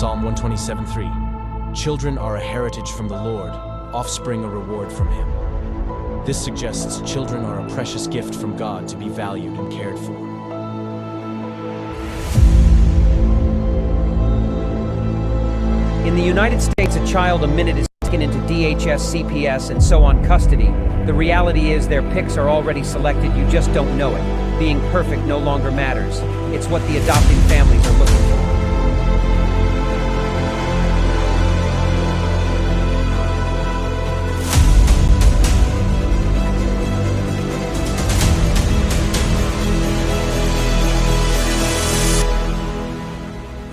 Psalm 127:3. Children are a heritage from the Lord, offspring a reward from Him. This suggests children are a precious gift from God to be valued and cared for. In the United States, a child a minute is taken into DHS, CPS, and so on custody. The reality is their pics are already selected, you just don't know it. Being perfect no longer matters. It's what the adopting families are looking for.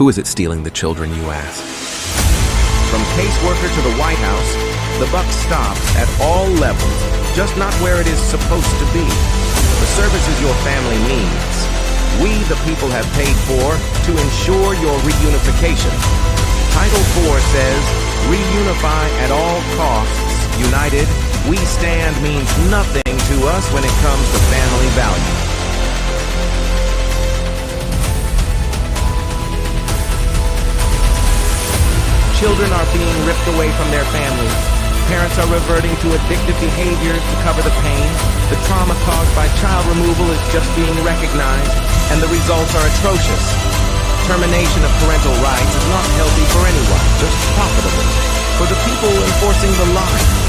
Who is it stealing the children, you ask? From caseworker to the White House, the buck stops at all levels, just not where it is supposed to be. The services your family needs, we the people have paid for to ensure your reunification. Title IV says, reunify at all costs. United, we stand means nothing to us when it comes to family values. Children are being ripped away from their families. Parents are reverting to addictive behaviors to cover the pain. The trauma caused by child removal is just being recognized, and the results are atrocious. Termination of parental rights is not healthy for anyone, just profitable for the people enforcing the line.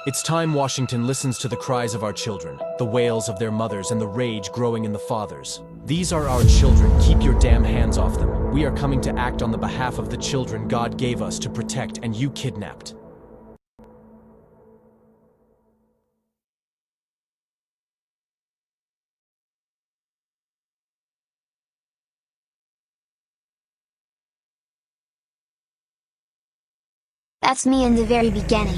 It's time Washington listens to the cries of our children, the wails of their mothers, and the rage growing in the fathers. These are our children. Keep your damn hands off them. We are coming to act on the behalf of the children God gave us to protect, and you kidnapped. That's me in the very beginning.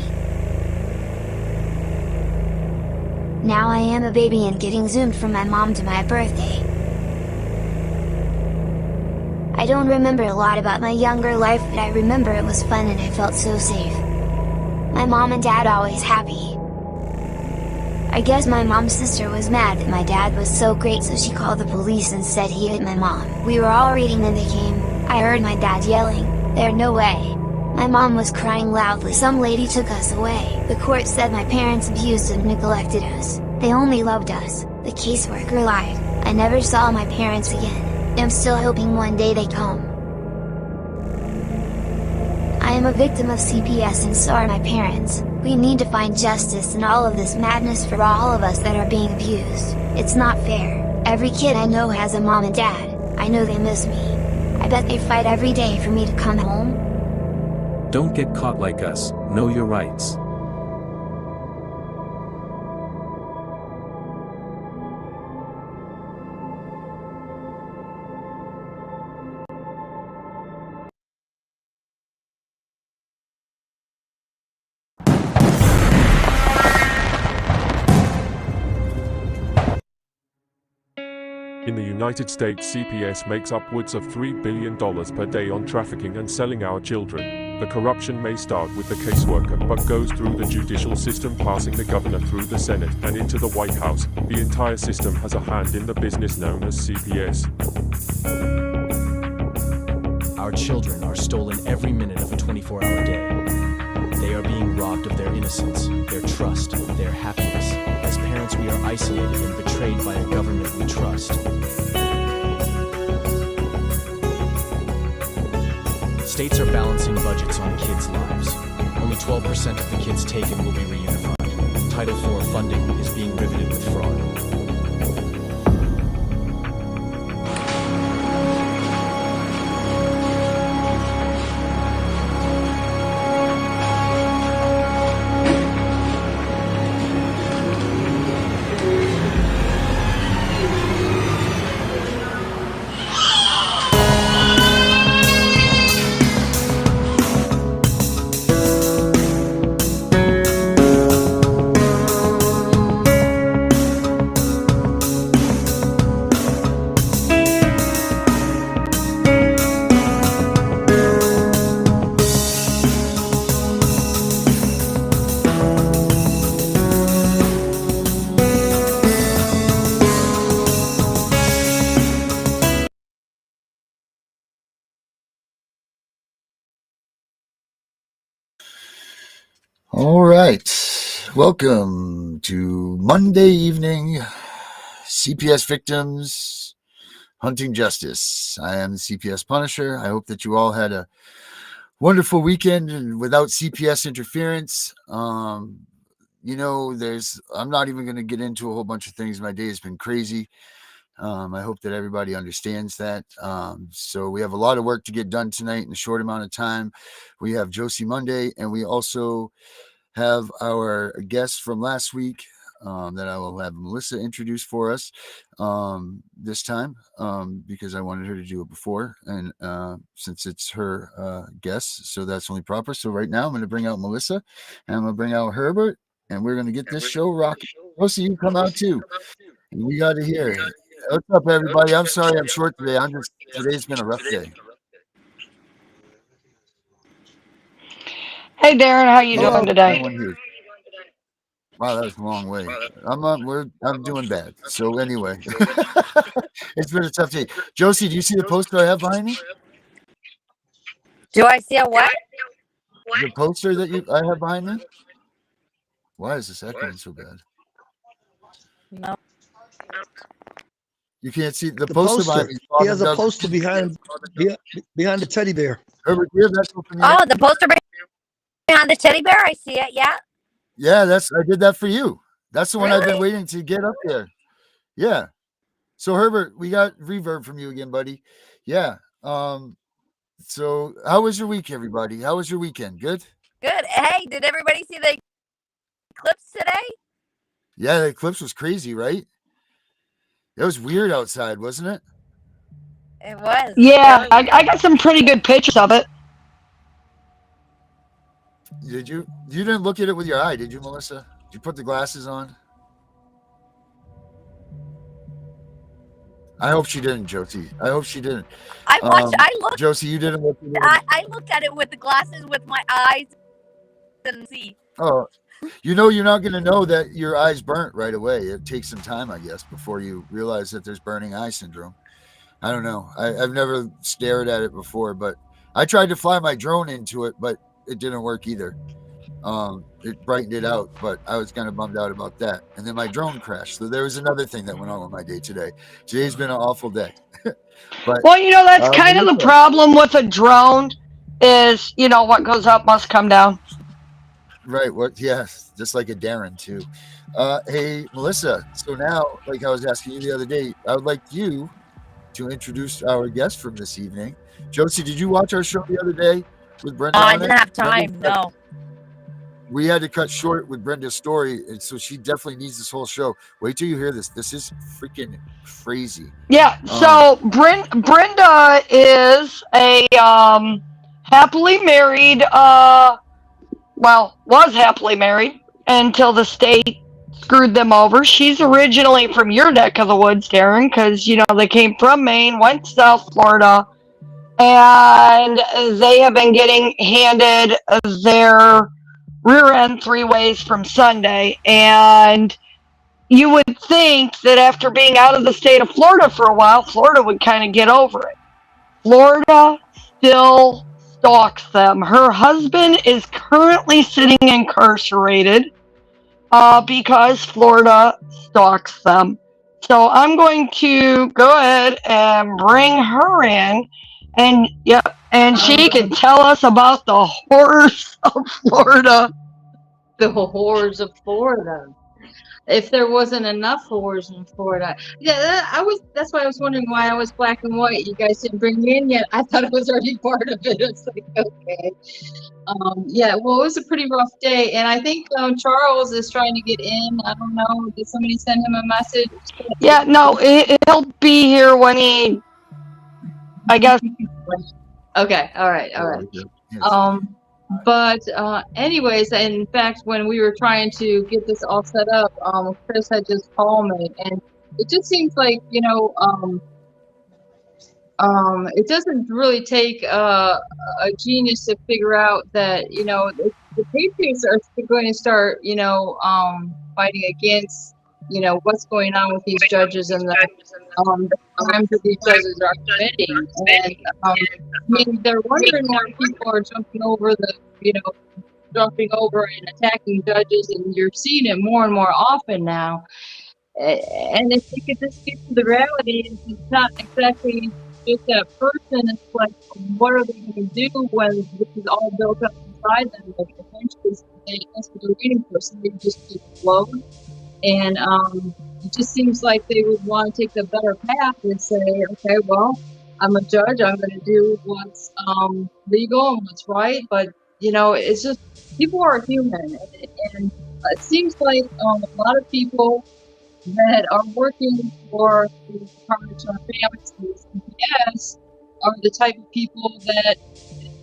Now I am a baby and getting zoomed from my mom to my birthday. I don't remember a lot about my younger life, but I remember it was fun and I felt so safe. My mom and dad always happy. I guess my mom's sister was mad that my dad was so great, so she called the police and said he hit my mom. We were all reading and they came. I heard my dad yelling, "There's no way!" My mom was crying loudly. Some lady took us away. The court said my parents abused and neglected us. They only loved us. The caseworker lied. I never saw my parents again. I'm still hoping one day they come. I am a victim of CPS and so are my parents. We need to find justice in all of this madness for all of us that are being abused. It's not fair. Every kid I know has a mom and dad. I know they miss me. I bet they fight every day for me to come home. Don't get caught like us. Know your rights. In the United States, CPS makes upwards of $3 billion per day on trafficking and selling our children. The corruption may start with the caseworker, but goes through the judicial system, passing the governor through the Senate and into the White House. The entire system has a hand in the business known as CPS. Our children are stolen every minute of a 24-hour day. They are being robbed of their innocence, their trust, their happiness. As parents, we are isolated and betrayed by a government we trust. States are balancing budgets on kids' lives. Only 12% of the kids taken will be reunified. Title IV funding is being riveted with fraud. All right. Welcome to Monday evening CPS victims hunting justice. I am the CPS Punisher. I hope that you all had a wonderful weekend and without CPS interference. I'm not even going to get into a whole bunch of things. My day has been crazy. I hope that everybody understands that. So we have a lot of work to get done tonight in a short amount of time. We have Josie Monday, and we also have our guest from last week that I will have Melissa introduce for us this time because I wanted her to do it before, and since it's her guest, so that's only proper. So right now I'm going to bring out Melissa, and I'm going to bring out Herbert, and we're going to get this show rocking. Rosie, you come out too. And we got to hear it. What's up, everybody? I'm sorry I'm short today. Today's been a rough day. Hey Darren, how you doing today? Wow, that was a long way. I'm doing bad. So anyway, it's been a tough day. Josie, do you see the poster I have behind me? Do I see a what? The poster that I have behind me? Why is this echoing so bad? No. You can't see the poster behind me. He has a poster behind the teddy bear. Herbert, do you have that open Oh, the poster behind the teddy bear. I see it. Yeah. Yeah, I did that for you. That's the one I've been waiting to get up there. Yeah. So Herbert, we got reverb from you again, buddy. Yeah. So how was your week, everybody? How was your weekend? Good? Good. Hey, did everybody see the eclipse today? Yeah, the eclipse was crazy, right? It was weird outside, wasn't it? It was. Yeah, I got some pretty good pictures of it. Did you? You didn't look at it with your eye, did you, Melissa? Did you put the glasses on? I hope she didn't, Josie. I hope she didn't. I looked. Josie, you didn't look at it. I looked at it with the glasses with my eyes and see. Oh, you're not going to know that your eye's burnt right away. It takes some time, I guess, before you realize that there's burning eye syndrome. I don't know. I've never stared at it before, but I tried to fly my drone into it, but it didn't work either. It brightened it out, but I was kind of bummed out about that. And then my drone crashed. So there was another thing that went on with my day today. Today's been an awful day. But well, that's kind of the problem with a drone is, what goes up must come down. Right. What? Yes. Just like a Darren too. Hey, Melissa. So now, like I was asking you the other day, I would like you to introduce our guest from this evening. Josie, did you watch our show the other day with Brenda? I didn't have time. No. We had to cut short with Brenda's story, and so she definitely needs this whole show. Wait till you hear this. This is freaking crazy. Yeah. So Brenda is a happily married. Was happily married until the state screwed them over. She's originally from your neck of the woods, Darren, because they came from Maine, went to South Florida, and they have been getting handed their rear end 3 ways from Sunday. And you would think that after being out of the state of Florida for a while, Florida would kind of get over it. Florida still stalks them. Her husband is currently sitting incarcerated because Florida stalks them. So I'm going to go ahead and bring her in, and she can tell us about the horrors of Florida. The horrors of Florida. If there wasn't enough horrors in Florida. Yeah, that's why I was wondering why I was black and white. You guys didn't bring me in yet. I thought it was already part of it. It's like, okay. It was a pretty rough day. And I think Charles is trying to get in. I don't know. Did somebody send him a message? Yeah, no, he'll be here when he, I guess. Okay, all right. Anyways, in fact, when we were trying to get this all set up, Chris had just called me, and it just seems like, it doesn't really take a genius to figure out that, the Patriots are going to start, fighting against, what's going on with these judges and the crimes that these judges are committing. And they're wondering why people are jumping over the, jumping over and attacking judges, and you're seeing it more and more often now. And if you could just get to the reality, it's not exactly just that person. It's like, what are they going to do when this is all built up inside them? Like, eventually, that's what they're waiting for. Somebody just to explode. And it just seems like they would want to take the better path and say, okay, well, I'm a judge. I'm going to do what's legal and what's right. But, you know, it's just, people are human. And it seems like a lot of people that are working for the Department of Families and CPS are the type of people that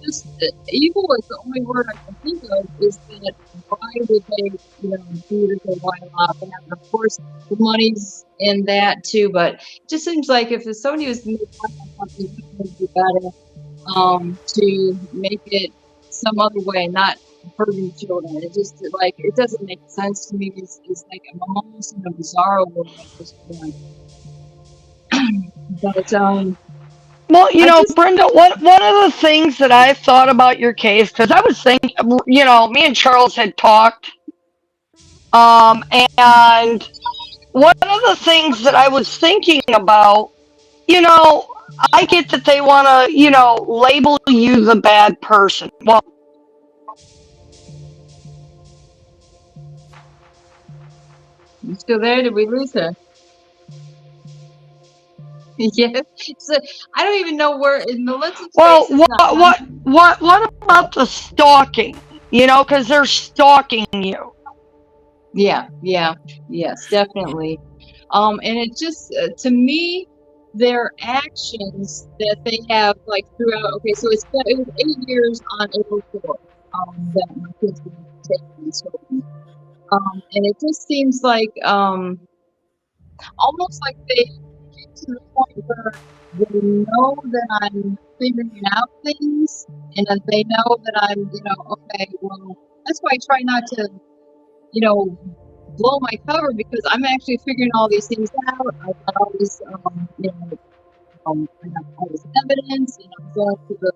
just evil is the only word I can think of. Is that why would they, you know, do this or why not? And of course, the money's in that too. But it just seems like if somebody was making something, it would be better to make it some other way, not hurting children. It just like it doesn't make sense to me. It's like I'm almost in a bizarre world at this point. But well, you know, Brenda, one of the things that I thought about your case, because I was thinking, you know, me and Charles had talked, and one of the things that I was thinking about, you know, I get that they want to, you know, label you the bad person. Well, you still there? Did we lose her? Yes. So I don't even know where in Melissa's well, face is not. what about the stalking? You know, because they're stalking you. Yeah, yes, definitely. And it just to me, their actions that they have like throughout. Okay, so it was 8 years on April 4th that my kids were taken and stolen. And it just seems like almost like they get to the point where they know that I'm figuring out things, and that they know that I'm, you know, okay, well, that's why I try not to, you know, blow my cover, because I'm actually figuring all these things out. I've got all this, you know, I have all this evidence, and I'm going to the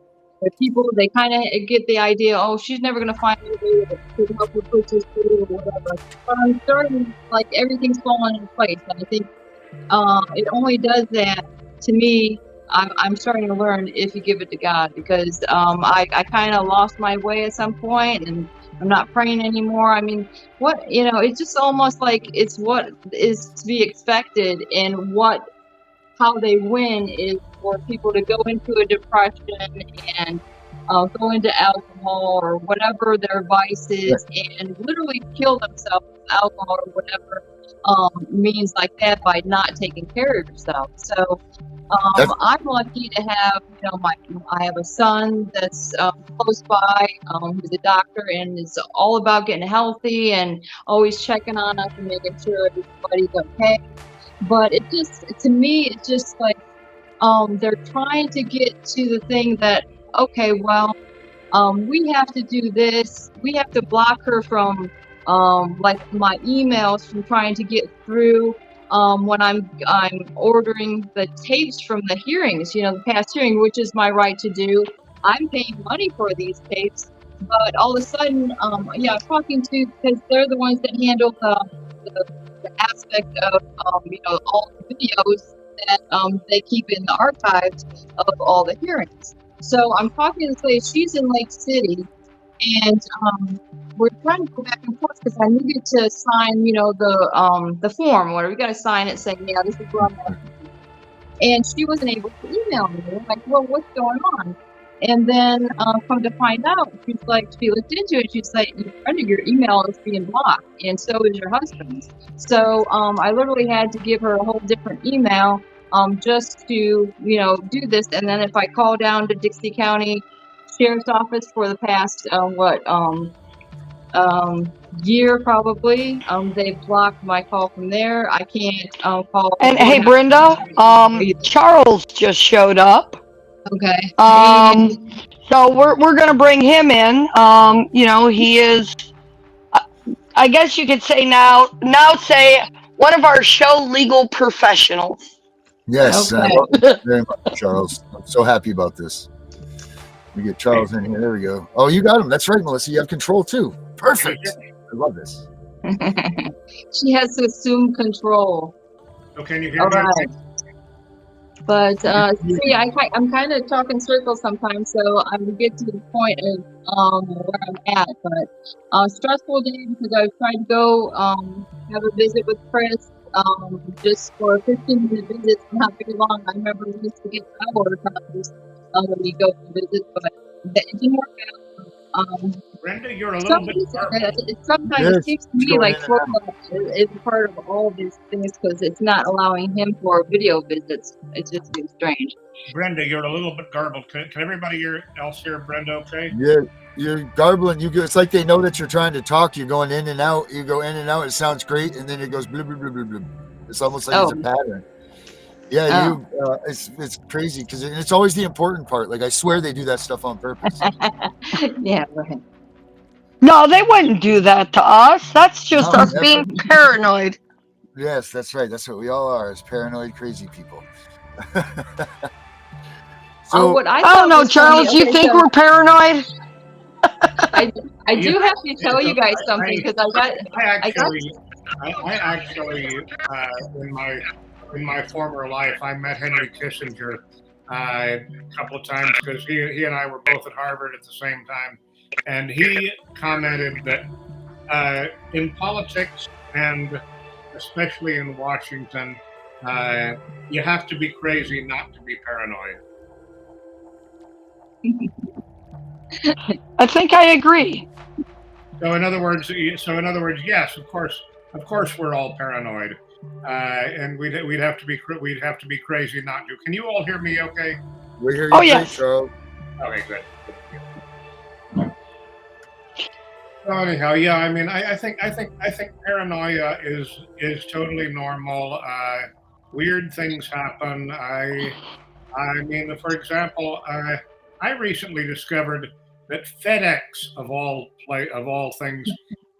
people. They kind of get the idea, oh, she's never going to find anybody to help her put this through or whatever. But I'm starting, like, everything's falling in place, and I think it only does that to me. I'm starting to learn if you give it to God, because I kind of lost my way at some point, and I'm not praying anymore. I mean, what, you know, it's just almost like it's what is to be expected, and how they win is for people to go into a depression and go into alcohol or whatever their vice is, and literally kill themselves with alcohol or whatever means like that, by not taking care of yourself. So I'm lucky to have, you know, I have a son that's close by, who's a doctor and is all about getting healthy and always checking on us and making sure everybody's okay. But it just, to me, it's just like they're trying to get to the thing that, okay, well, we have to do this. We have to block her from like my emails from trying to get through when I'm ordering the tapes from the hearings, you know, the past hearing, which is my right to do. I'm paying money for these tapes, but all of a sudden, yeah, talking to, because they're the ones that handle the aspect of you know, all the videos that they keep in the archives of all the hearings. So I'm talking to this lady. She's in Lake City, and we're trying to go back and forth because I needed to sign, you know, the form. Whatever, we got to sign it saying, yeah, this is what I'm asking. And she wasn't able to email me. I'm like, well, what's going on? And then come to find out, she's like, she looked into it. She's like, your email is being blocked, and so is your husband's. So I literally had to give her a whole different email just to, you know, do this. And then if I call down to Dixie County Sheriff's Office for the past year, probably, they've blocked my call from there. I can't call. And hey, Brenda, Charles just showed up. Okay. So we're gonna bring him in. You know, he is, I guess you could say now say one of our show legal professionals. Yes, Okay. very much, Charles. I'm so happy about this. We get Charles in here. There we go. Oh, you got him. That's right, Melissa. You have control too. Perfect. I love this. She has to assume control. So can you hear All me? right. But see, I'm kind of talking circles sometimes, so I will get to the point of where I'm at. But stressful day because I tried to go have a visit with Chris just for a 15-minute visit, not very long. I remember we used to get hour times when we go for visits, but that didn't work out. Brenda, you're a little bit sometimes it seems to me like Florida is part of all these things because it's not allowing him for video visits. It just seems strange. Brenda, you're a little bit garbled. Can everybody else hear Brenda okay? Yeah, you're garbling. It's like they know that you're trying to talk. You're going in and out. You go in and out. It sounds great, and then it goes blah blah blah blah blah. It's almost like it's a pattern. Yeah, it's crazy because it's always the important part. Like I swear they do that stuff on purpose. Yeah, right. No, they wouldn't do that to us. That's just us being paranoid. Yes, that's right. That's what we all are, as paranoid, crazy people. What I don't know, Charles. You think we're paranoid? I do have to tell you guys something because I actually in my former life I met Henry Kissinger a couple of times because he and I were both at Harvard at the same time, and he commented that in politics and especially in Washington, you have to be crazy not to be paranoid. I think I agree. So in other words, yes, of course, we're all paranoid, and we'd have to be crazy not to. Can you all hear me? Okay. We hear you, yes. Charles. Okay, good. So anyhow, yeah, I mean, I think paranoia is totally normal. Weird things happen. I mean, for example, I recently discovered that FedEx of all things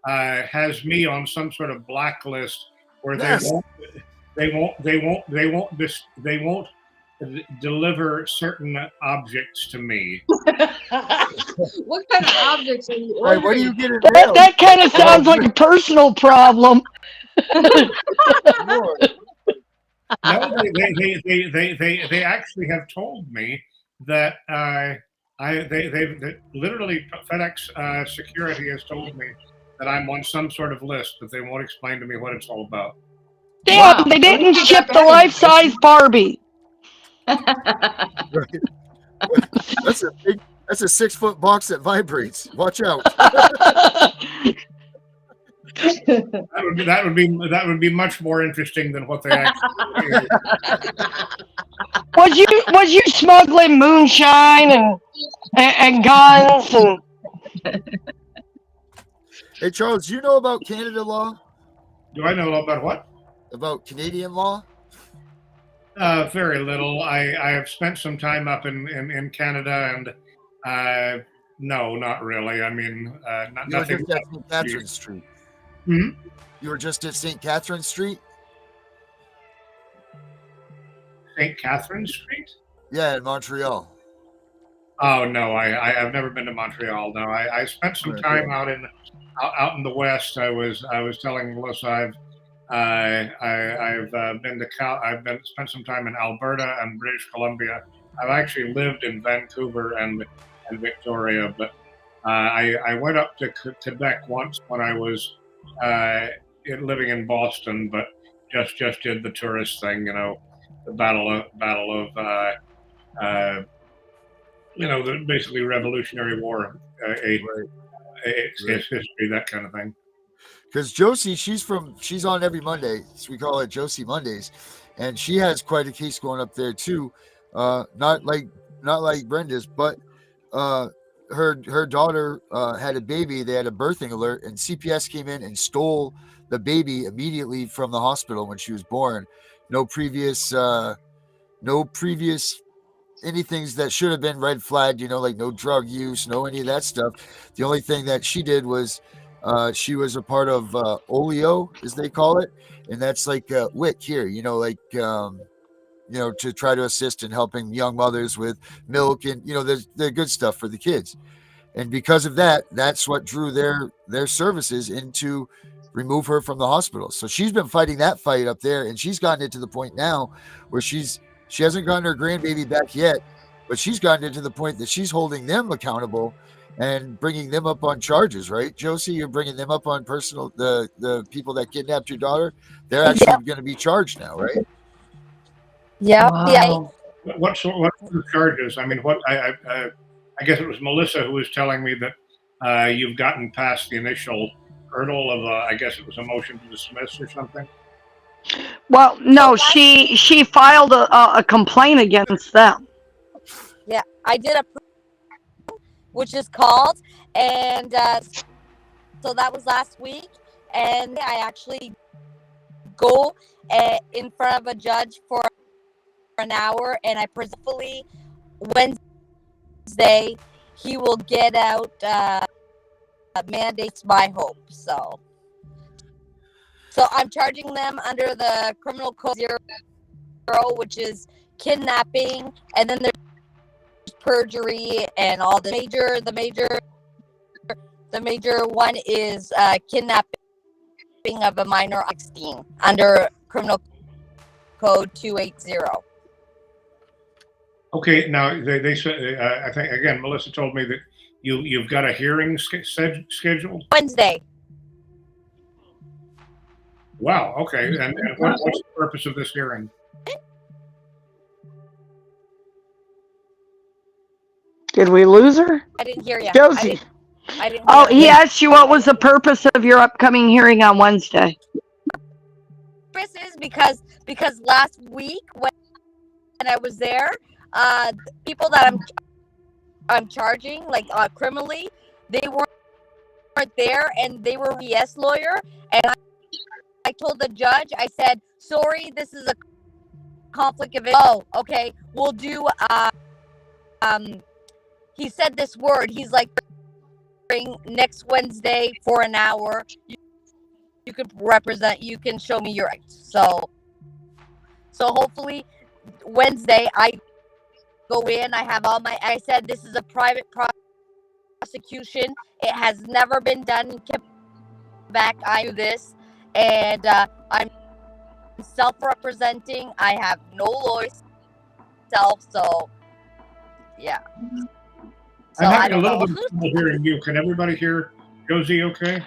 has me on some sort of blacklist where they won't deliver certain objects to me. What kind of objects are you ordering? Right, what do you get in that kind of sounds like a personal problem. No, they actually have told me that they literally FedEx security has told me that I'm on some sort of list, but they won't explain to me what it's all about. Damn, they didn't ship the life-size Barbie. That's a 6-foot box that vibrates. Watch out. That would be much more interesting than what they actually Was you smuggling moonshine and guns and Hey Charles, do you know about Canada law? Do I know about what? About Canadian law? Very little. I have spent some time up in Canada, and no, not really. I mean, nothing. You were just at St. Catherine Street. Hmm? You were just at St. Catherine Street? St. Catherine Street? Yeah, in Montreal. Oh no, I've never been to Montreal. No, I spent some time out in the West. I was telling Melissa I've spent some time in Alberta and British Columbia. I've actually lived in Vancouver and Victoria, but I went up to Quebec once when I was living in Boston, but just did the tourist thing, you know, the battle of basically Revolutionary War, history, that kind of thing. Because Josie, she's on every Monday, so we call it Josie Mondays, and she has quite a case going up there too. Not like Brenda's, but her daughter had a baby. They had a birthing alert, and CPS came in and stole the baby immediately from the hospital when she was born. No previous anything that should have been red flagged, like no drug use, no any of that stuff. The only thing that she did was she was a part of Oleo, as they call it, and that's like WIC here, like to try to assist in helping young mothers with milk and, the good stuff for the kids. And because of that, that's what drew their services into remove her from the hospital. So she's been fighting that fight up there, and she's gotten it to the point now where she hasn't gotten her grandbaby back yet, but she's gotten it to the point that she's holding them accountable and bringing them up on charges, right? Josie, you're bringing them up on the people that kidnapped your daughter. They're actually going to be charged now, right? Yeah. Wow. What sort of charges? I mean, I guess it was Melissa who was telling me that you've gotten past the initial hurdle of, I guess it was a motion to dismiss or something. Well, no, she filed a complaint against them. Yeah, I did a which is called, and so that was last week, and I actually go in front of a judge for an hour, and I presumably Wednesday he will get out mandates my hope. So I'm charging them under the criminal code 0, which is kidnapping, and then there's perjury and all the major one is kidnapping of a minor 16 under criminal code 280. Okay, now they said, I think again, Melissa told me that you've got a hearing scheduled Wednesday. Wow. Okay, and what's the purpose of this hearing? Did we lose her? I didn't hear you. Josie. I didn't Oh, hear he you. asked you what was the purpose of your upcoming hearing on Wednesday. Purpose is because last week when I was there, people that I'm charging like criminally, they weren't there, and they were a yes lawyer, and I told the judge, I said, sorry, this is a conflict of interest. Oh, okay, we'll do he said this word. He's like, next Wednesday for an hour. You can represent. You can show me your rights. So hopefully Wednesday I go in. I have all my. I said this is a private prosecution. It has never been done in Quebec. I do this, and I'm self-representing. I have no lawyer self. So yeah. So I'm having a little bit of trouble hearing you. Can everybody hear Josie okay?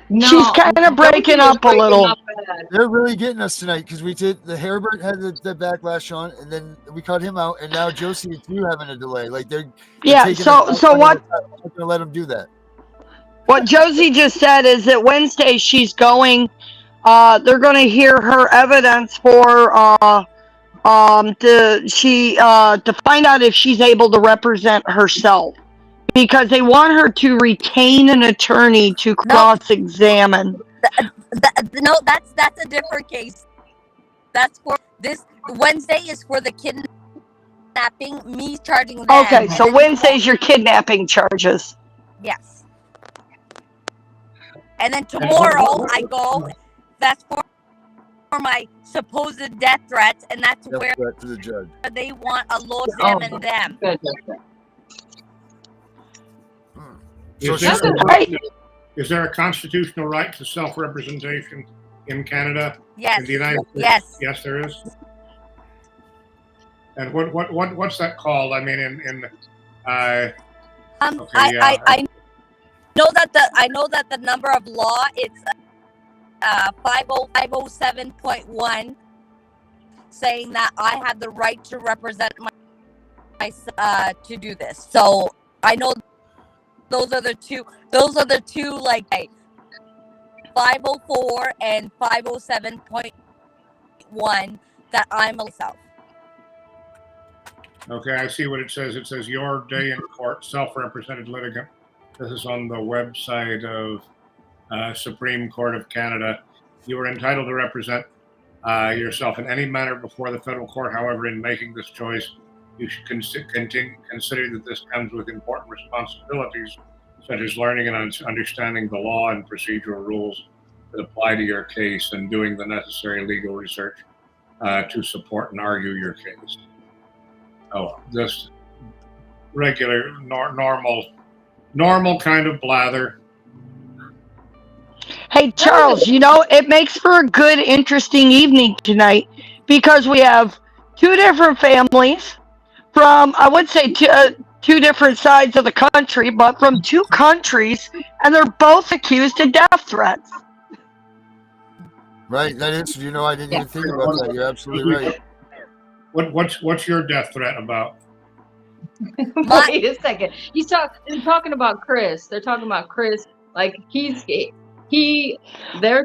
No, she's kind of breaking up a little. They're really getting us tonight because we did the Herbert had the backlash on, and then we cut him out, and now Josie and you having a delay. Like they're so what? I'm not gonna let them do that. What Josie just said is that Wednesday she's going. They're going to hear her evidence for to find out if she's able to represent herself, because they want her to retain an attorney to cross-examine. No, that's a different case. That's for this Wednesday is for the kidnapping. Me charging them. Okay, so Wednesday's your kidnapping charges. Yes. And then tomorrow I go. That's for my supposed death threats, and that's where to the judge. They want a law examine them. Is there a constitutional right to self-representation in Canada? Yes. In the United States? Yes. Yes, there is. And what's that called? I mean, I know that the number of law it's 507.1 saying that I have the right to represent my to do this. So I know those are the two like 504 and 507.1 that I'm myself. Okay, I see what it says. It says your day in court, self-represented litigant. This is on the website of Supreme Court of Canada. You are entitled to represent yourself in any manner before the federal court. However, in making this choice, you should consider that this comes with important responsibilities, such as learning and understanding the law and procedural rules that apply to your case and doing the necessary legal research. to support and argue your case. Oh, just regular, normal kind of blather. Hey, Charles, you know, it makes for a good, interesting evening tonight because we have two different families from, I would say, two different sides of the country, but from two countries, and they're both accused of death threats. Right. That is, you know, I didn't even think about that. You're absolutely right. What's your death threat about? Wait a second. They're talking about Chris. They're talking about Chris. Like they're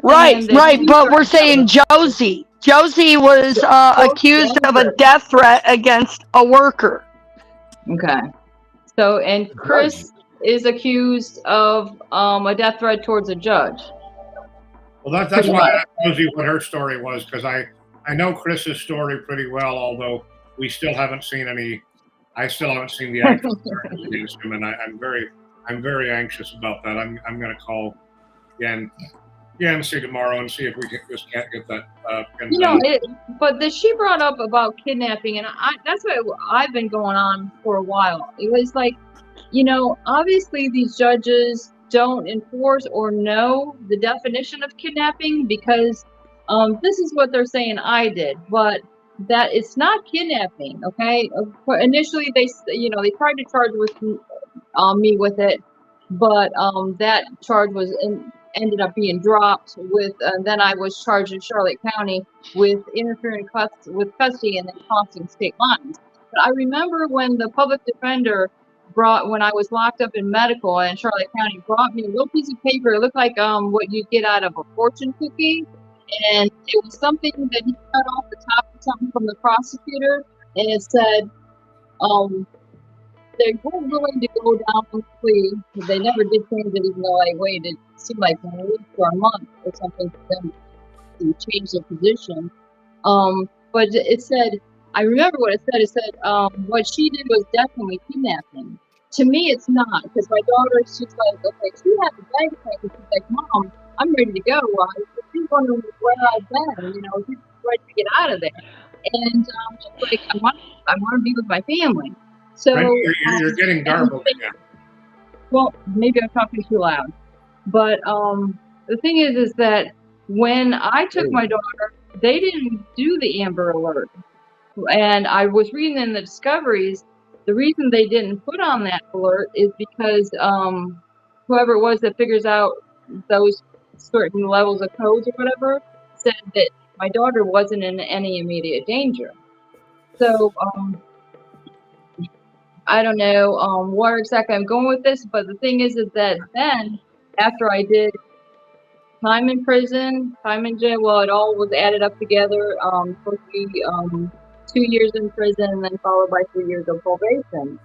Right, saying right. But we're saying Josie. Josie was accused of a death threat against a worker. Okay. So, and Chris is accused of a death threat towards a judge. Well, that's why I asked Josie what her story was, because I know Chris's story pretty well, although we still haven't seen any. I still haven't seen the actual charges against him, and I'm very anxious about that. I'm going to call Yancy tomorrow and see if we can't get that. You know, but she brought up about kidnapping, and that's what I've been going on for a while. It was like, you know, obviously these judges don't enforce or know the definition of kidnapping because this is what they're saying I did, but that it's not kidnapping. Okay, initially they tried to charge me with it, but that charge ended up being dropped with then I was charged in Charlotte County with interfering with custody and then crossing state lines. But I remember when the public defender when I was locked up in medical in Charlotte County, brought me a little piece of paper. It looked like what you get out of a fortune cookie, and it was something that he cut off the top of something from the prosecutor, and it said they weren't willing to go down the plea. They never did change it, even though I waited, it seemed like a week or a month or something for them to change their position. But it said, I remember what it said. It said what she did was definitely kidnapping. To me, it's not, because my daughter, she's like, okay, she had a bag pack, and she's like, Mom, I'm ready to go. She's wondering where I've been, you know, she's ready to get out of there. And she's like, I want to be with my family. So you're getting garbled again. Well, maybe I'm talking too loud. But the thing is that when I took my daughter, they didn't do the Amber Alert. And I was reading in the discoveries, the reason they didn't put on that alert is because whoever it was that figures out those certain levels of codes or whatever said that my daughter wasn't in any immediate danger. So I don't know where exactly I'm going with this, but the thing is that then after I did time in prison, time in jail, well, it all was added up together, supposed to be 2 years in prison and then followed by 3 years of probation.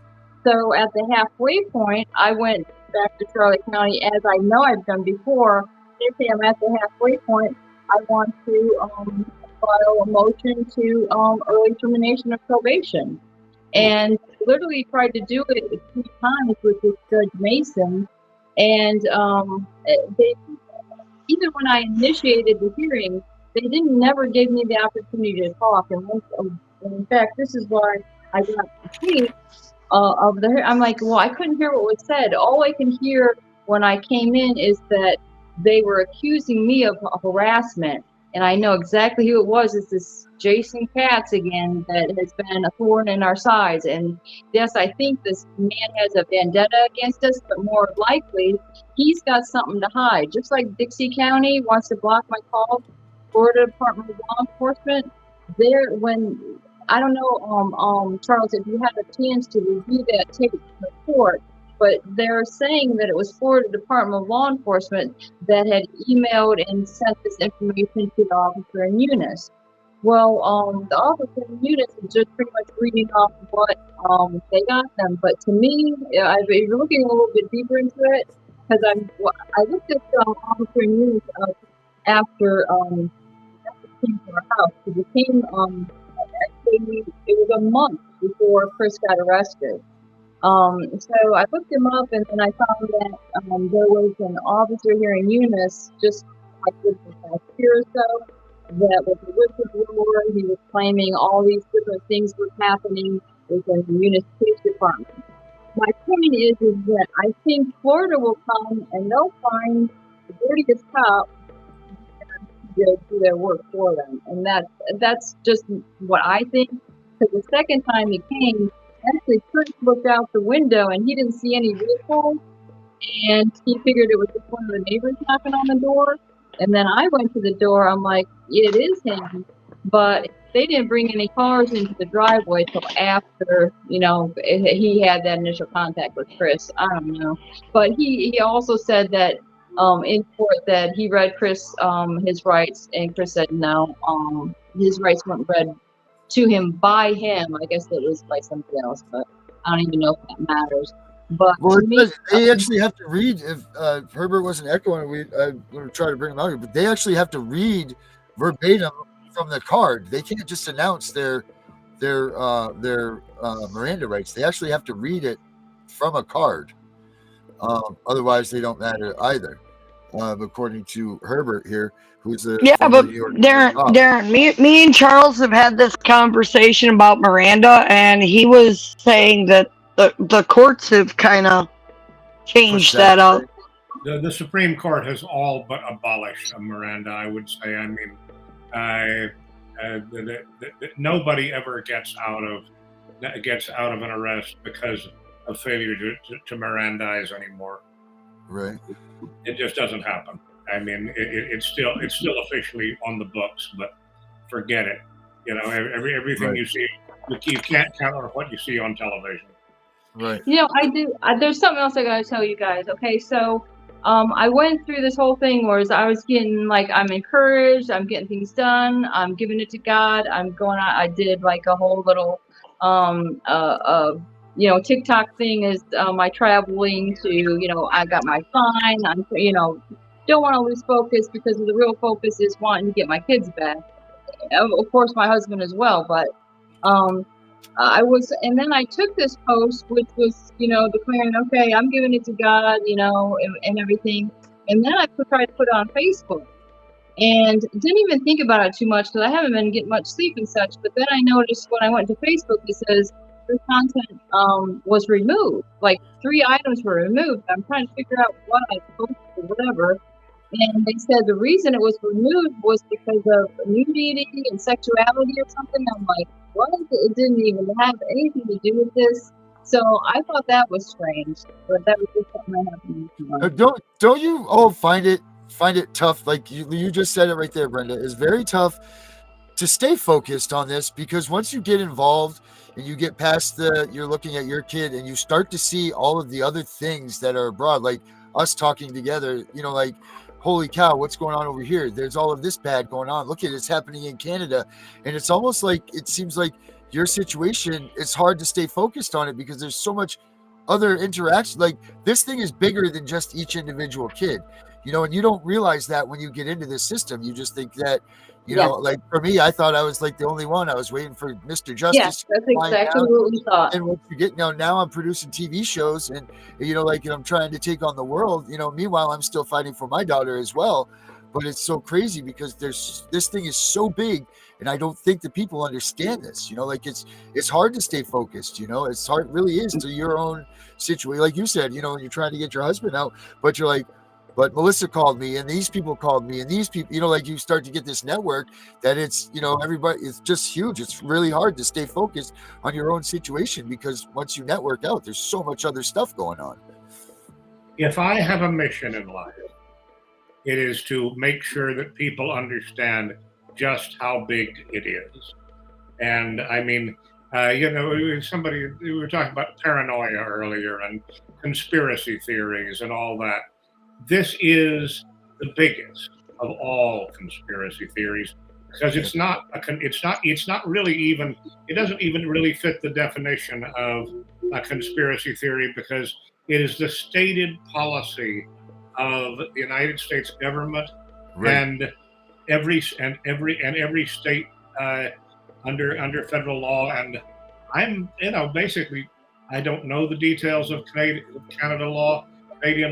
So at the halfway point, I went back to Charlotte County as I know I've done before. They say I'm at the halfway point. I want to file a motion to early termination of probation. And literally tried to do it 3 times with this Judge Mason. And even when I initiated the hearing, they never gave me the opportunity to talk. And in fact, this is why I got the tape of the. I'm like, well, I couldn't hear what was said. All I can hear when I came in is that they were accusing me of harassment, and I know exactly who it was. It's this Jason Katz again that has been a thorn in our sides. And yes, I think this man has a vendetta against us, but more likely he's got something to hide. Just like Dixie County wants to block my call, Florida Department of Law Enforcement. I don't know, Charles, if you had a chance to review that tape report, but they're saying that it was Florida Department of Law Enforcement that had emailed and sent this information to the officer in Eunice. Well, the officer in Eunice is just pretty much reading off what they got them. But to me, I've been looking a little bit deeper into it, because I looked at the officer in Eunice after it came to our house. Because it came, actually, it was a month before Chris got arrested. So I looked him up, and then I found that there was an officer here in Eunice just like within the past year or so that was a whistleblower. He was claiming all these different things were happening within the municipal department. My point is that I think Florida will come and they'll find the dirtiest cop to do their work for them, and that's just what I think. Because the second time he came, actually Chris looked out the window and he didn't see any vehicles, and he figured it was just one of the neighbors knocking on the door. And then I went to the door. I'm like, it is him, but they didn't bring any cars into the driveway till after, he had that initial contact with Chris. I don't know, but he also said that in court that he read Chris his rights, and Chris said no, his rights weren't read to him by him. I guess it was by somebody else, but I don't even know if that matters. But Well, to me, they actually have to read. If Herbert wasn't echoing, I'm going to try to bring him out here, but they actually have to read verbatim from the card. They can't just announce their Miranda rights. They actually have to read it from a card. Otherwise, they don't matter either. According to Herbert here, who's a But New York Darren, me and Charles have had this conversation about Miranda, and he was saying that the courts have kind of changed that up. The Supreme Court has all but abolished Miranda, I would say. I mean, nobody ever gets out of an arrest because of failure to Mirandize anymore. Right. It just doesn't happen. I mean, it's still officially on the books, but forget it. Everything Right. you see, you can't count on what you see on television. Right. There's something else I gotta tell you guys. Okay, so I went through this whole thing where I was getting like, I'm encouraged, I'm getting things done, I'm giving it to God, I'm going out. I did like a whole little TikTok thing is my traveling to, I got my fine. I'm, don't want to lose focus because the real focus is wanting to get my kids back. Of course, my husband as well. But and then I took this post, which was, declaring, okay, I'm giving it to God, and everything. And then I tried to put it on Facebook. And didn't even think about it too much because I haven't been getting much sleep and such. But then I noticed when I went to Facebook, it says the content was removed. Like 3 items were removed. I'm trying to figure out what I posted or whatever. And they said the reason it was removed was because of nudity and sexuality or something. I'm like, what? It didn't even have anything to do with this. So I thought that was strange. But that was just something that happened. Don't you all find it tough? Like you just said it right there, Brenda. It's very tough to stay focused on this because once you get involved and you get past you're looking at your kid and you start to see all of the other things that are abroad, like us talking together, like, holy cow, what's going on over here? There's all of this bad going on. Look at it's happening in Canada. And it's almost like it seems like your situation, it's hard to stay focused on it because there's so much other interaction. Like this thing is bigger than just each individual kid, and you don't realize that when you get into this system. You just think that, like for me, I thought I was like the only one. I was waiting for Mr. Justice. Yes, that's exactly what we thought. And what you get now I'm producing TV shows and, and I'm trying to take on the world, meanwhile, I'm still fighting for my daughter as well. But it's so crazy because this thing is so big. And I don't think that people understand this, like it's hard to stay focused, it's hard, it really is, to your own situation. Like you said, when you're trying to get your husband out, but you're like, but Melissa called me and these people called me and these people, like you start to get this network that it's, everybody, it's just huge. It's really hard to stay focused on your own situation because once you network out, there's so much other stuff going on. If I have a mission in life, it is to make sure that people understand just how big it is. And I mean, we were talking about paranoia earlier and conspiracy theories and all that. This is the biggest of all conspiracy theories because it doesn't even really fit the definition of a conspiracy theory because it is the stated policy of the United States government and every state under federal law. And I'm, basically, I don't know the details of Canadian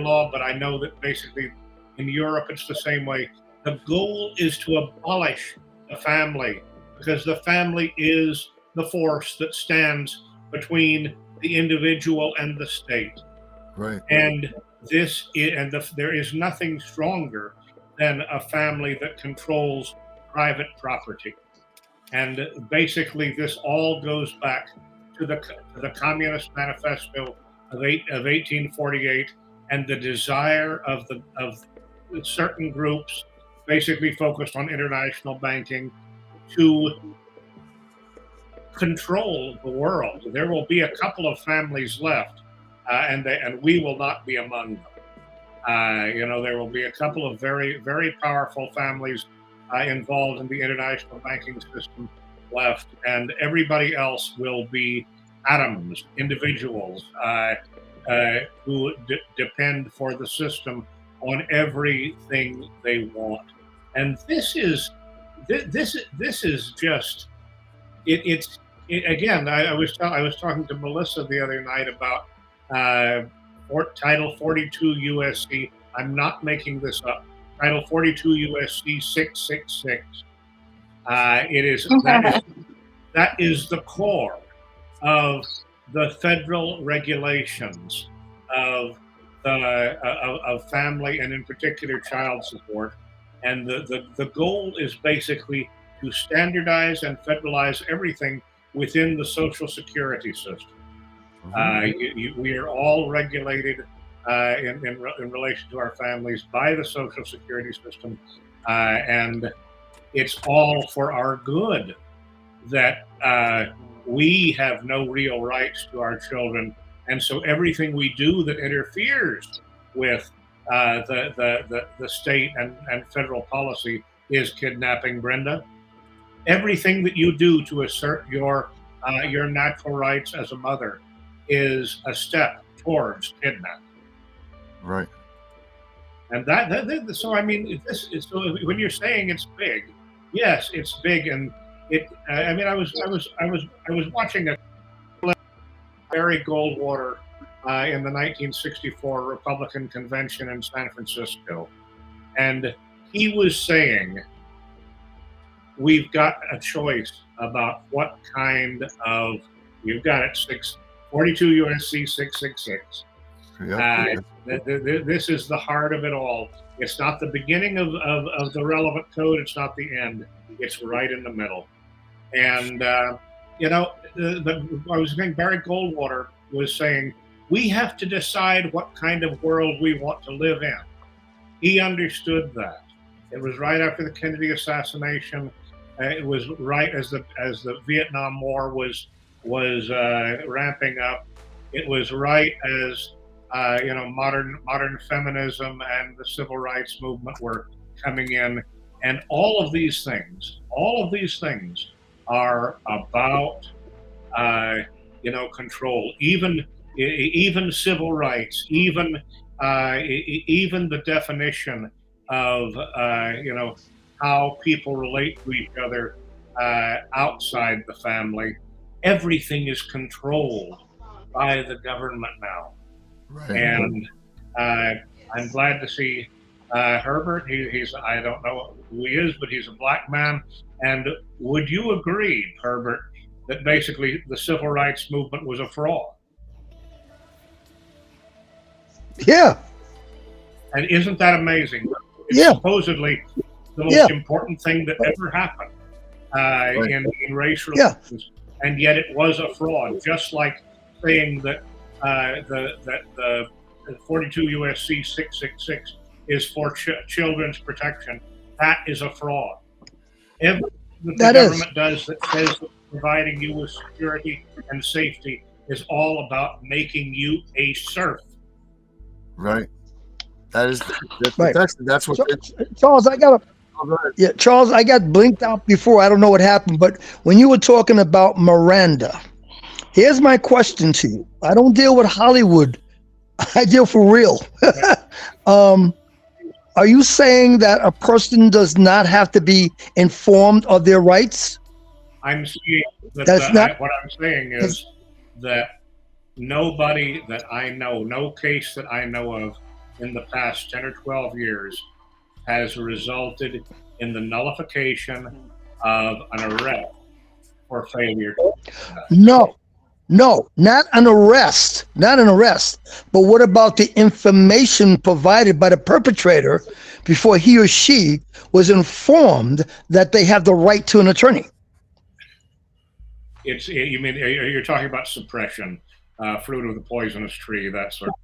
law, but I know that basically in Europe it's the same way. The goal is to abolish the family, because the family is the force that stands between the individual and the state. Right. And there is nothing stronger than a family that controls private property. And basically, this all goes back to the Communist Manifesto of 1848, and the desire of certain groups, basically focused on international banking, to control the world. There will be a couple of families left, and we will not be among them. There will be a couple of very, very powerful families involved in the international banking system left, and everybody else will be atoms, individuals who depend for the system on everything they want. And this is just again. I was talking to Melissa the other night about Title 42 USC. I'm not making this up. Title 42 USC 666. That is the core of the federal regulations of family, and in particular child support. And the goal is basically to standardize and federalize everything within the Social Security system. We are all regulated in relation to our families by the Social Security system, and it's all for our good that we have no real rights to our children, and so everything we do that interferes with the state and federal policy is kidnapping, Brenda. Everything that you do to assert your natural rights as a mother is a step towards kidnapping. Right. And so I mean, so when you're saying it's big, yes, it's big, and it. I mean, I was watching a Barry Goldwater in the 1964 Republican convention in San Francisco, and he was saying, we've got a choice about what kind of, you've got it, 42 USC 666. This is the heart of it all. It's not the beginning of the relevant code. It's not the end. It's right in the middle. And, I was saying Barry Goldwater was saying, we have to decide what kind of world we want to live in. He understood that. It was right after the Kennedy assassination. It was right as the Vietnam War was ramping up. It was right as modern feminism and the civil rights movement were coming in, and all of these things are about control. Even civil rights, even the definition of how people relate to each other outside the family. Everything is controlled by the government now. Right. And I'm glad to see Herbert. He's I don't know who he is, but he's a black man. And would you agree, Herbert, that basically the civil rights movement was a fraud? Yeah. And isn't that amazing? It's supposedly the most important thing that ever happened in race relations, and yet it was a fraud. Just like saying that the 42 USC 666 is for children's protection, that is a fraud. Everything that the government does that says that providing you with security and safety is all about making you a serf. Right. That's what Charles, Charles, I got blinked out before. I don't know what happened, but when you were talking about Miranda, here's my question to you. I don't deal with Hollywood. I deal for real. Are you saying that a person does not have to be informed of their rights? I'm saying that what I'm saying is that nobody that I know, no case that I know of in the past 10 or 12 years has resulted in the nullification of an arrest for failure. No, not an arrest, not an arrest. But what about the information provided by the perpetrator before he or she was informed that they have the right to an attorney? You mean you're talking about suppression, fruit of the poisonous tree, that sort of.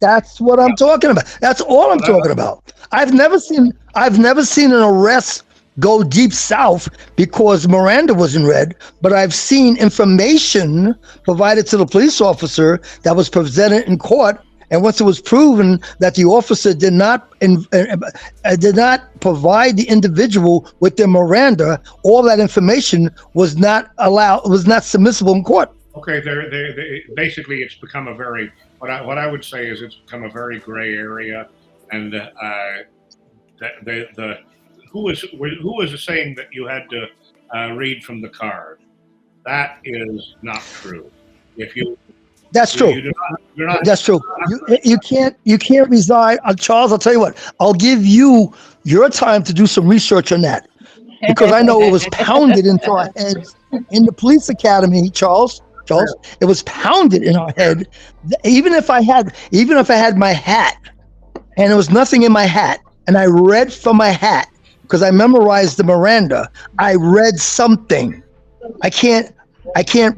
That's what I'm talking about. That's all I'm talking about. I've never seen an arrest go deep south because Miranda wasn't read, but I've seen information provided to the police officer that was presented in court, and once it was proven that the officer did not provide the individual with their Miranda, all that information was not submissible in court. Okay, basically it's become a very, what I would say is it's become a very gray area, and who was saying that you had to read from the card? That is not true. That's true. That's true. You can't reside. Charles, I'll tell you what. I'll give you your time to do some research on that, because I know it was pounded into our heads in the police academy, Charles. It was pounded in our head. Even if I had my hat, and there was nothing in my hat, and I read from my hat because I memorized the Miranda. I read something. I can't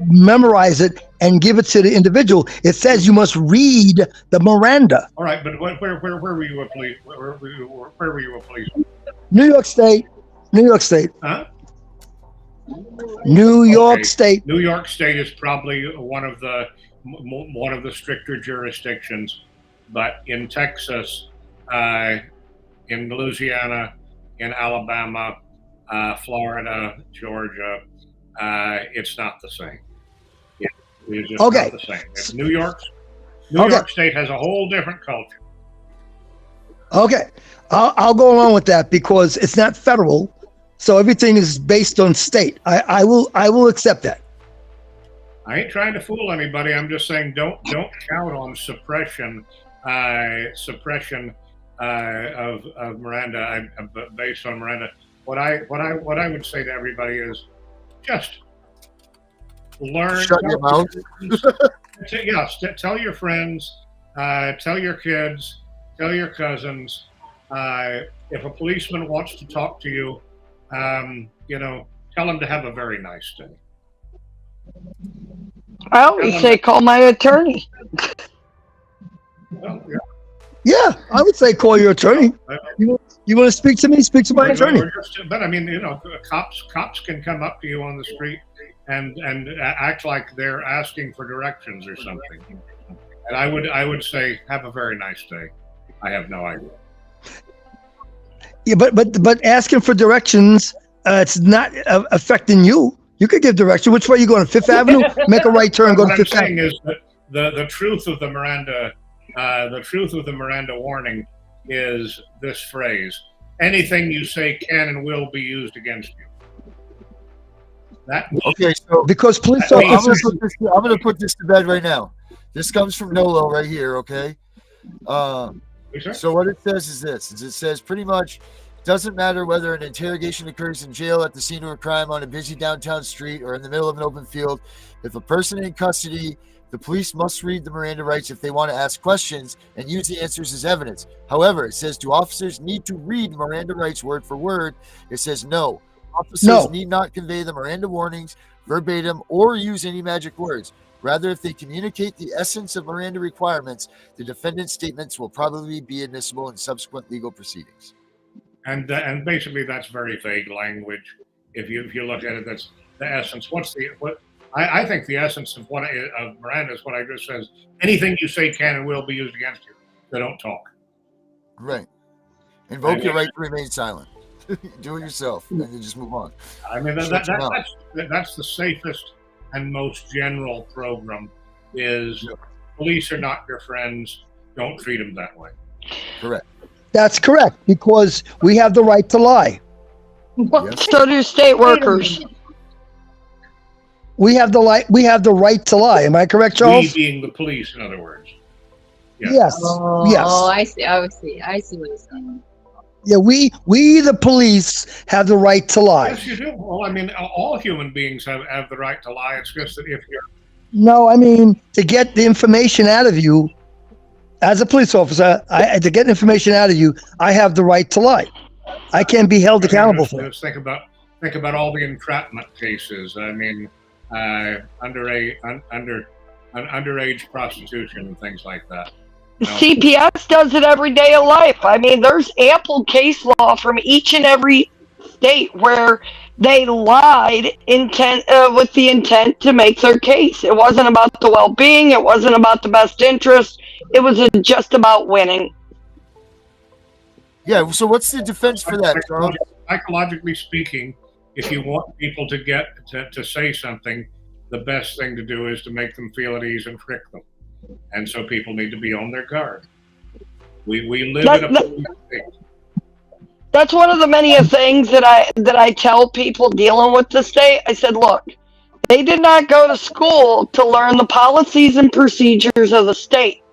memorize it and give it to the individual. It says you must read the Miranda. All right, but where were you a police? Where were you a police? New York State. Huh? New York State. New York State is probably one of the stricter jurisdictions, but in Texas, in Louisiana, in Alabama, Florida, Georgia, it's not the same. It's just not the same. New York State has a whole different culture. Okay, I'll go along with that because it's not federal, so everything is based on state. I will accept that. I ain't trying to fool anybody. I'm just saying don't count on suppression of Miranda based on Miranda. What I would say to everybody is just learn. Shut your mouth. Yes, tell your friends, tell your kids, tell your cousins. If a policeman wants to talk to you, tell him to have a very nice day. I always say call my attorney. Well, yeah, I would say call your attorney. You want to speak to me? Speak to my attorney. But I mean, cops can come up to you on the street and act like they're asking for directions or something. And I would say have a very nice day. I have no idea. Yeah, but asking for directions, it's not affecting you. You could give direction. Which way are you going? Fifth Avenue? Make a right turn. Go to Fifth Avenue. What I'm saying is that the truth of the Miranda. The truth of the Miranda warning is this phrase: anything you say can and will be used against you. Okay, so because police officers, I'm going to put this to bed right now. This comes from Nolo right here. Okay. So what it says is this: it says pretty much doesn't matter whether an interrogation occurs in jail, at the scene of a crime, on a busy downtown street, or in the middle of an open field. If a person in custody, the police must read the Miranda rights if they want to ask questions and use the answers as evidence. However, it says, do officers need to read Miranda rights word for word? It says no. Officers need not convey the Miranda warnings verbatim or use any magic words. Rather, if they communicate the essence of Miranda requirements, the defendant's statements will probably be admissible in subsequent legal proceedings. And basically, that's very vague language. If you look at it, that's the essence. I think the essence of Miranda is what I just said. Anything you say can and will be used against you. So don't talk. Right. Invoke your right to remain silent. Do it yourself, and then just move on. I mean, that's the safest and most general program. Is police are not your friends. Don't treat them that way. Correct. That's correct, because we have the right to lie. Yes. So do state workers. We have the right to lie. Am I correct, Charles? We being the police, in other words. Yes. Oh, Yes. I see what you're saying. Yeah, we the police have the right to lie. Yes, you do. Well, I mean, all human beings have the right to lie. It's just that if you're No, I mean to get the information out of you as a police officer, to get information out of you, I have the right to lie. I can't be held accountable for it. Let's think about all the entrapment cases. I mean, underage prostitution and things like that. You know? CPS does it every day of life. I mean, there's ample case law from each and every state where they lied with the intent to make their case. It wasn't about the well-being. It wasn't about the best interest. It was just about winning. Yeah. So what's the defense for that, Charles? Psychologically speaking, if you want people to get to say something, the best thing to do is to make them feel at ease and trick them. And so people need to be on their guard. We live in a state. That's one of the many things that I tell people dealing with the state. I said, look, they did not go to school to learn the policies and procedures of the state.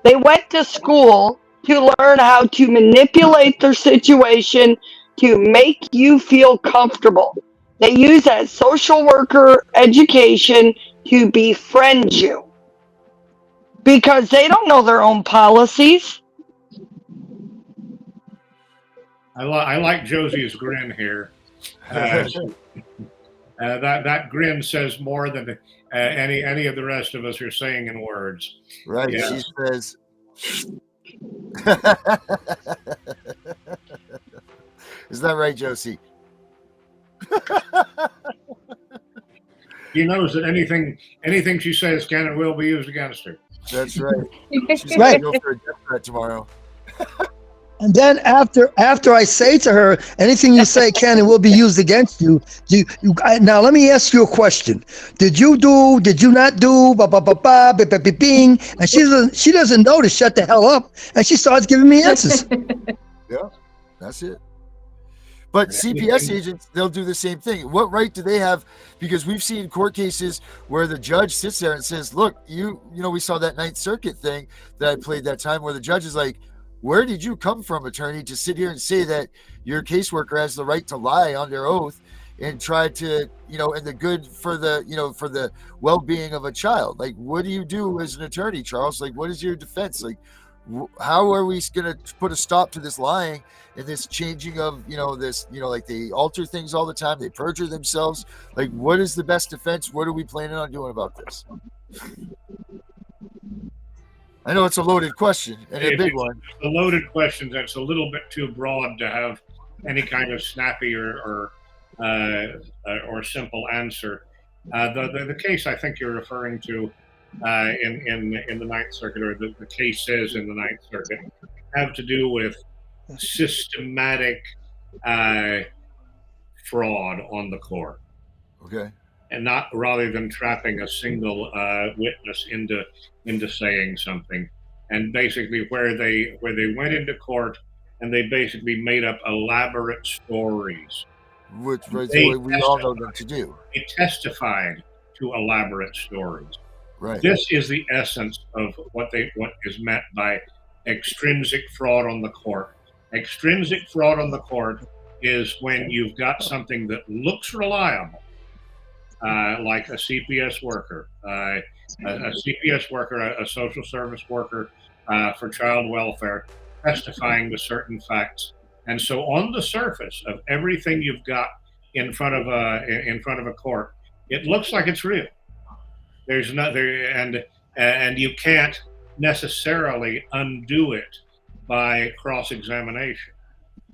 They went to school to learn how to manipulate their situation to make you feel comfortable. They use that social worker education to befriend you because they don't know their own policies. I like Josie's grin here. That grin says more than any of the rest of us are saying in words. Right. Yeah. She says. Is that right, Josie? He knows that anything she says can and will be used against her. That's right. She's Right. going to go for a death threat tomorrow. And then after I say to her, anything you say can and will be used against you. Now let me ask you a question. Did you not do bing? And she doesn't know to shut the hell up, and she starts giving me answers. Yeah, that's it. But CPS agents, they'll do the same thing. What right do they have? Because we've seen court cases where the judge sits there and says, look, you know, we saw that Ninth Circuit thing that I played that time where the judge is like, where did you come from, attorney, to sit here and say that your caseworker has the right to lie on their oath and try to, you know, and the good for the, you know, for the well-being of a child? Like, what do you do as an attorney, Charles? Like, what is your defense? Like, how are we going to put a stop to this lying and this changing of, you know, this, you know, like they alter things all the time, they perjure themselves? Like, what is the best defense? What are we planning on doing about this? I know it's a loaded question and a big one. A loaded question that's a little bit too broad to have any kind of snappy or simple answer. The case I think you're referring to in the Ninth Circuit, or the cases in the Ninth Circuit, have to do with systematic fraud on the court. Okay. And not rather than trapping a single witness into saying something, and basically where they went into court and they basically made up elaborate stories, which we all know them to do. They testified to elaborate stories. Right. This is the essence of what is meant by extrinsic fraud on the court. Extrinsic fraud on the court is when you've got something that looks reliable. Like a CPS worker, a CPS worker, a social service worker for child welfare, testifying to certain facts. And so, on the surface of everything you've got in front of a court, it looks like it's real. There's and you can't necessarily undo it by cross-examination.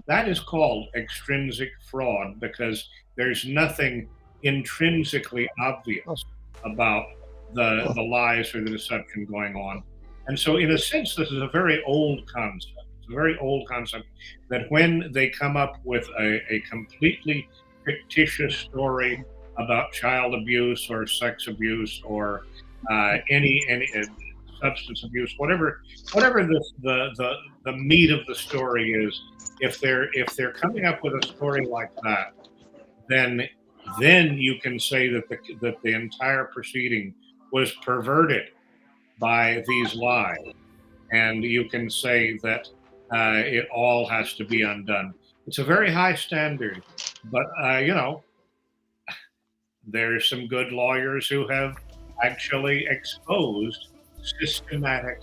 That is called extrinsic fraud because there's nothing intrinsically obvious about the lies or the deception going on. And so in a sense, this is a very old concept. It's a very old concept that when they come up with a completely fictitious story about child abuse or sex abuse or any substance abuse, whatever the meat of the story is, if they're coming up with a story like that, then you can say that the entire proceeding was perverted by these lies, and you can say that it all has to be undone. It's a very high standard, but there's some good lawyers who have actually exposed systematic,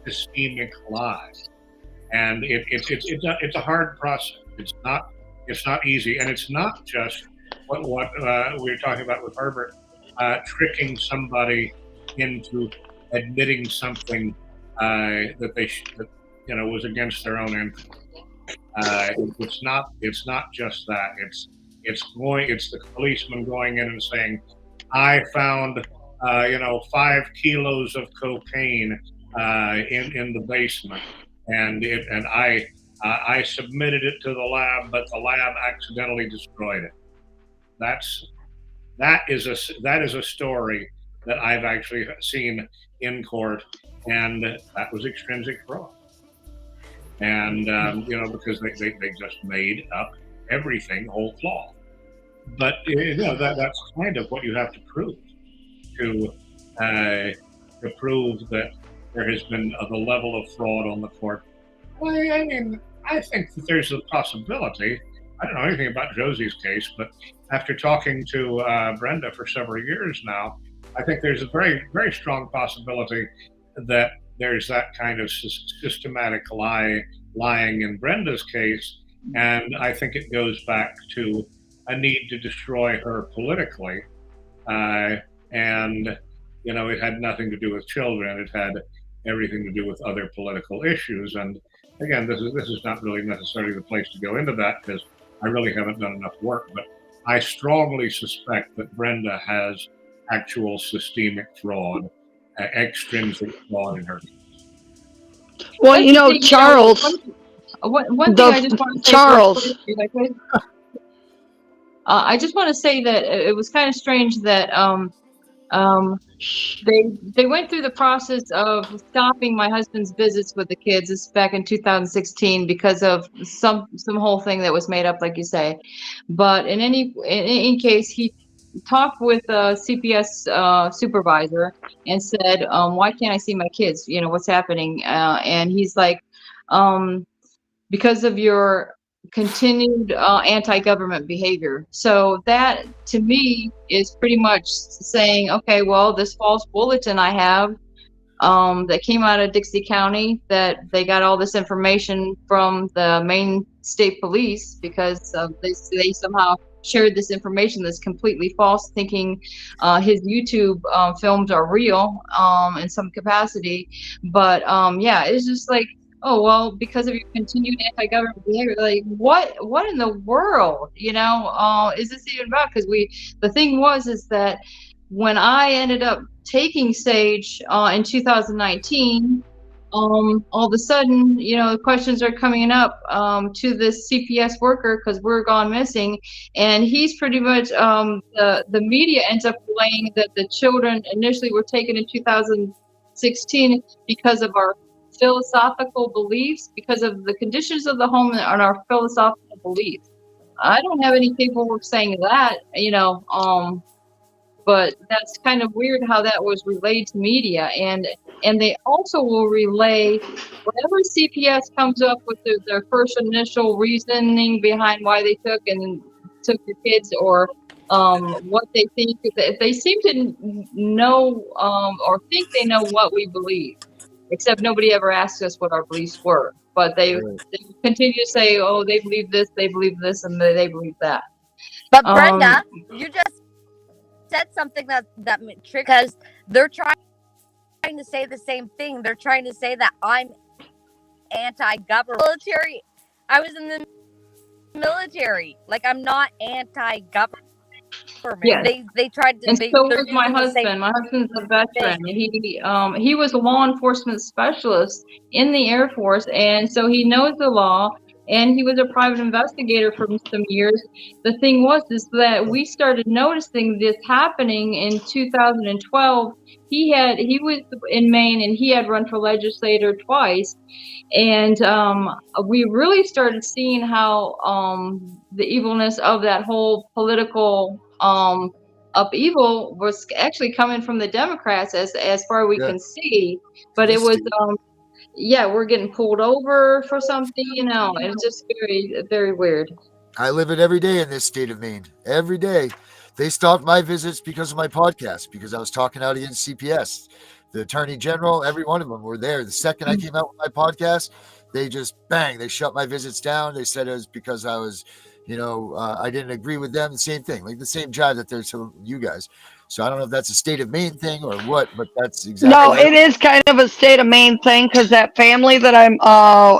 systemic lies, and it's a hard process. It's not easy, and it's not just what we were talking about with Herbert, tricking somebody into admitting something that was against their own interest. It's not just that. It's the policeman going in and saying, I found 5 kilos of cocaine in the basement, and I submitted it to the lab, but the lab accidentally destroyed it. That is a story that I've actually seen in court, and that was extrinsic fraud. And because they just made up everything whole cloth. But that's kind of what you have to prove to prove that there has been the level of fraud on the court. Well, I mean, I think that there's a possibility. I don't know anything about Josie's case, but after talking to Brenda for several years now, I think there's a very, very strong possibility that there's that kind of systematic lying in Brenda's case, and I think it goes back to a need to destroy her politically, and it had nothing to do with children. It had everything to do with other political issues. And again, this is not really necessarily the place to go into that, because I really haven't done enough work. But I strongly suspect that Brenda has actual systemic fraud, extrinsic fraud in her case. Well, Charles. One thing I just want to say, Charles. I just want to say that it was kind of strange that they went through the process of stopping my husband's visits with the kids. This is back in 2016 because of some whole thing that was made up, like you say. But in any case, he talked with a CPS supervisor and said, why can't I see my kids? What's happening? And he's like, because of your continued anti-government behavior. So that, to me, is pretty much saying, okay, well, this false bulletin I have that came out of Dixie County, that they got all this information from the Maine State Police because they somehow shared this information that's completely false, thinking his YouTube films are real in some capacity. But yeah, it's just like, oh, well, because of your continued anti-government behavior, like what in the world, is this even about? Because the thing is that when I ended up taking Sage in 2019, all of a sudden, the questions are coming up to this CPS worker because we're gone missing, and he's pretty much the media ends up relaying that the children initially were taken in 2016 because of our philosophical beliefs, because of the conditions of the home and our philosophical beliefs. I don't have any paperwork saying that, but that's kind of weird how that was relayed to media. And they also will relay whatever CPS comes up with their first initial reasoning behind why they took the kids, or what they think. They seem to know or think they know what we believe, except nobody ever asks us what our beliefs were. But they continue to say, oh, they believe this, and they believe that. But Brenda, you just said something that because they're trying to say the same thing. They're trying to say that I'm anti-government. Military. I was in the military. Like, I'm not anti-government. Yes. They tried to. And so was my husband. My husband's a veteran. He was a law enforcement specialist in the Air Force, and so he knows the law. And he was a private investigator for some years. The thing is that we started noticing this happening in 2012. He was in Maine, and he had run for legislator twice. And we really started seeing how the evilness of that whole political upheaval was actually coming from the Democrats, as far as we can see. But it was yeah, we're getting pulled over for something, you know. It's just very, very weird. I live it every day in this state of Maine. Every day. They stopped my visits because of my podcast, because I was talking out against CPS. The attorney general, every one of them were there. The second I came out with my podcast, they just bang, they shut my visits down. They said it was because I was, I didn't agree with them. The same thing, like the same jive that they're telling you guys. So I don't know if that's a state of Maine thing or what, but that's exactly. No, it is kind of a state of Maine thing because that family that I'm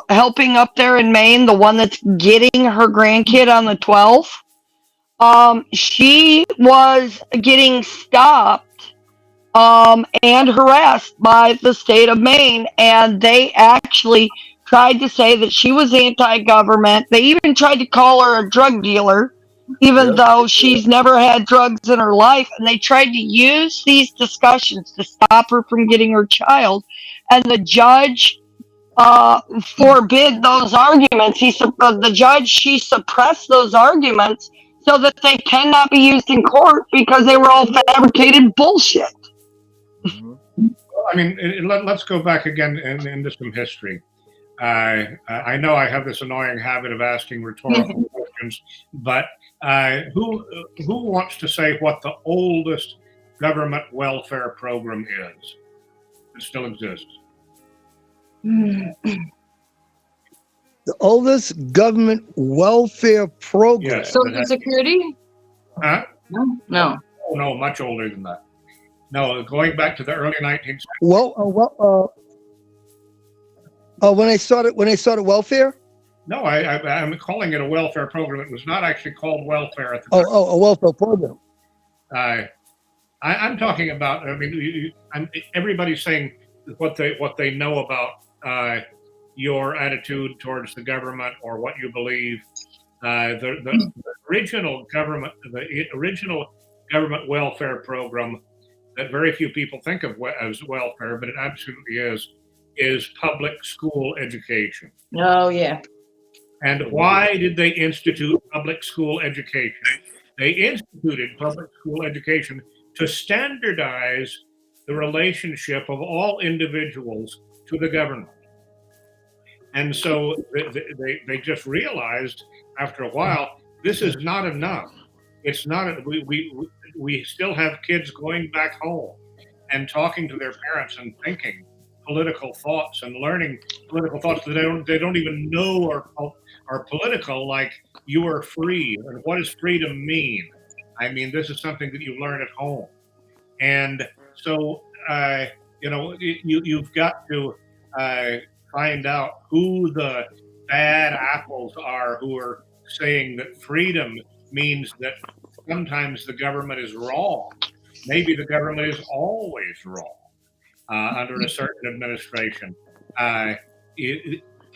helping up there in Maine, the one that's getting her grandkid on the 12th, she was getting stopped and harassed by the state of Maine, and they actually tried to say that she was anti-government. They even tried to call her a drug dealer, even though she's never had drugs in her life. And they tried to use these discussions to stop her from getting her child. And the judge forbid those arguments. The judge, she suppressed those arguments so that they cannot be used in court because they were all fabricated bullshit. I mean, let's go back again into some history. I know I have this annoying habit of asking rhetorical questions, but who wants to say what the oldest government welfare program is that still exists? The oldest government welfare program. Yes, Social Security? Huh? No. Oh, no, much older than that. No, going back to the early 19th century. When I started welfare. No, I'm calling it a welfare program. It was not actually called welfare at the time. A welfare program. I'm talking about. I mean, everybody's saying what they know about your attitude towards the government or what you believe. The original government government welfare program that very few people think of as welfare, but it absolutely is public school education. Oh, yeah. And why did they institute public school education? They instituted public school education to standardize the relationship of all individuals to the government. And so they just realized after a while, this is not enough. It's not, we still have kids going back home and talking to their parents and thinking political thoughts and learning political thoughts that they don't even know are political, like you are free and what does freedom mean? I mean, this is something that you learn at home. And so, you've got to find out who the bad apples are who are saying that freedom means that sometimes the government is wrong. Maybe the government is always wrong under a certain administration.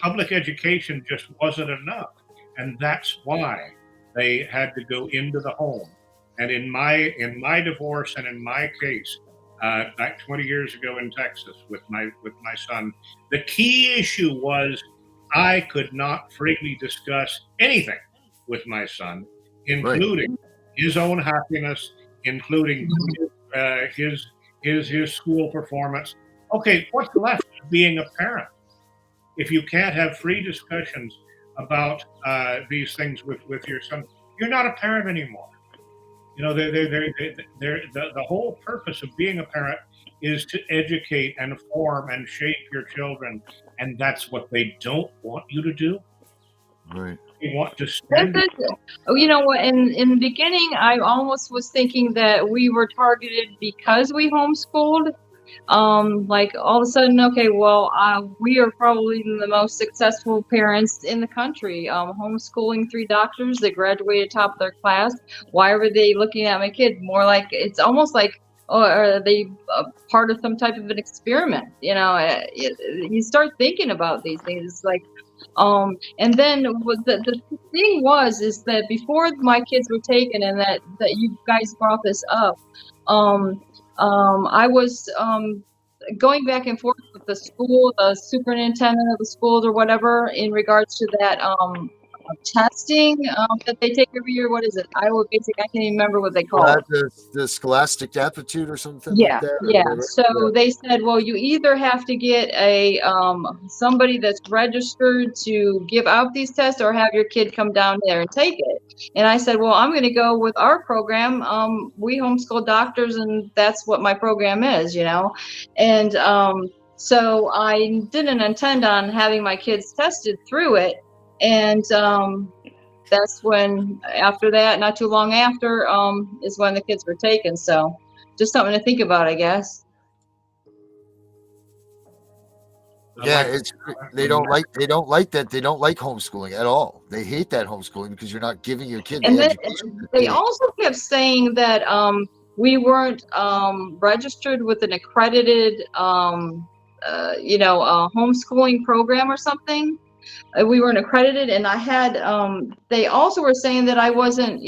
Public education just wasn't enough. And that's why they had to go into the home. And in my divorce and in my case, back 20 years ago in Texas with my son, the key issue was I could not freely discuss anything with my son, including his own happiness, including his school performance. Okay, what's left of being a parent if you can't have free discussions about these things with your son? You're not a parent anymore. You know, the whole purpose of being a parent is to educate and form and shape your children, and that's what they don't want you to do. Right. They want to spend. You know what? In the beginning, I almost was thinking that we were targeted because we homeschooled. Like all of a sudden, okay, well, we are probably the most successful parents in the country. Homeschooling 3 doctors that graduated top of their class. Why were they looking at my kid more like it's almost like, oh, are they part of some type of an experiment? You know, you start thinking about these things. It's like, and then what the thing is that before my kids were taken, and that you guys brought this up. I was going back and forth with the school, the superintendent of the schools or whatever, in regards to that testing that they take every year. What is it? Iowa Basic. I can't even remember what they call Well, it. the scholastic aptitude or something like Yeah, that. Or yeah. whatever. So they said, well, you either have to get a somebody that's registered to give out these tests, or have your kid come down there and take it. And I said, well, I'm going to go with our program. We homeschool doctors, and that's what my program is, you know. And so I didn't intend on having my kids tested through it, and that's when, after that, not too long after, is when the kids were taken. So just something to think about, I guess. Yeah, it's they don't like that. They don't like homeschooling at all. They hate that homeschooling because you're not giving your kid the And then education. they also kept saying that we weren't registered with an accredited, homeschooling program or something. We weren't accredited, and I had they also were saying that I wasn't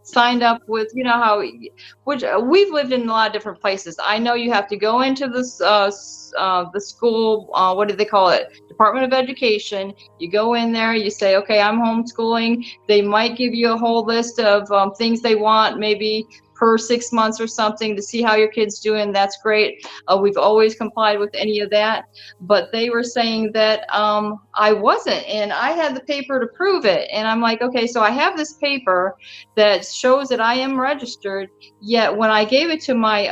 signed up with, how, which we've lived in a lot of different places. I know you have to go into this the school, what do they call it, Department of Education. You go in there, you say, okay, I'm homeschooling. They might give you a whole list of things they want, maybe per 6 months or something, to see how your kid's doing. That's great. We've always complied with any of that, but they were saying that I wasn't, and I had the paper to prove it. And I'm like, okay, so I have this paper that shows that I am registered, yet when I gave it to my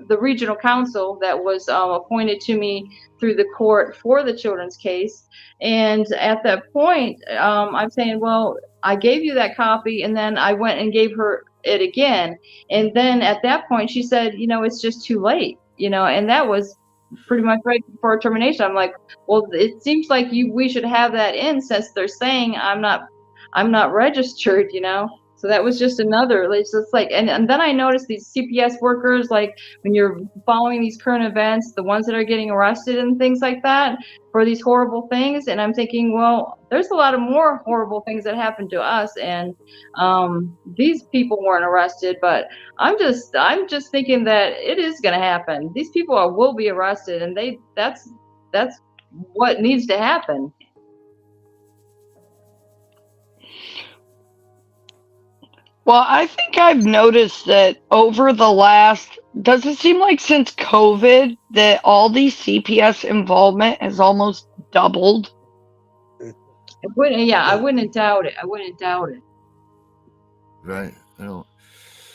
the regional counsel that was appointed to me through the court for the children's case, and at that point, I'm saying, well, I gave you that copy, and then I went and gave her it again. And then at that point, she said, it's just too late, and that was pretty much right before termination. I'm like, well, it seems like we should have that in, since they're saying I'm not registered, So that was just another, it's just like, and then I noticed these CPS workers, like when you're following these current events, the ones that are getting arrested and things like that for these horrible things. And I'm thinking, well, there's a lot of more horrible things that happened to us. And these people weren't arrested, but I'm just thinking that it is going to happen. These people will be arrested, and that's what needs to happen. Well, I think I've noticed that over the last, does it seem like since COVID that all these CPS involvement has almost doubled? I wouldn't doubt it. I wouldn't doubt it. Right. I don't.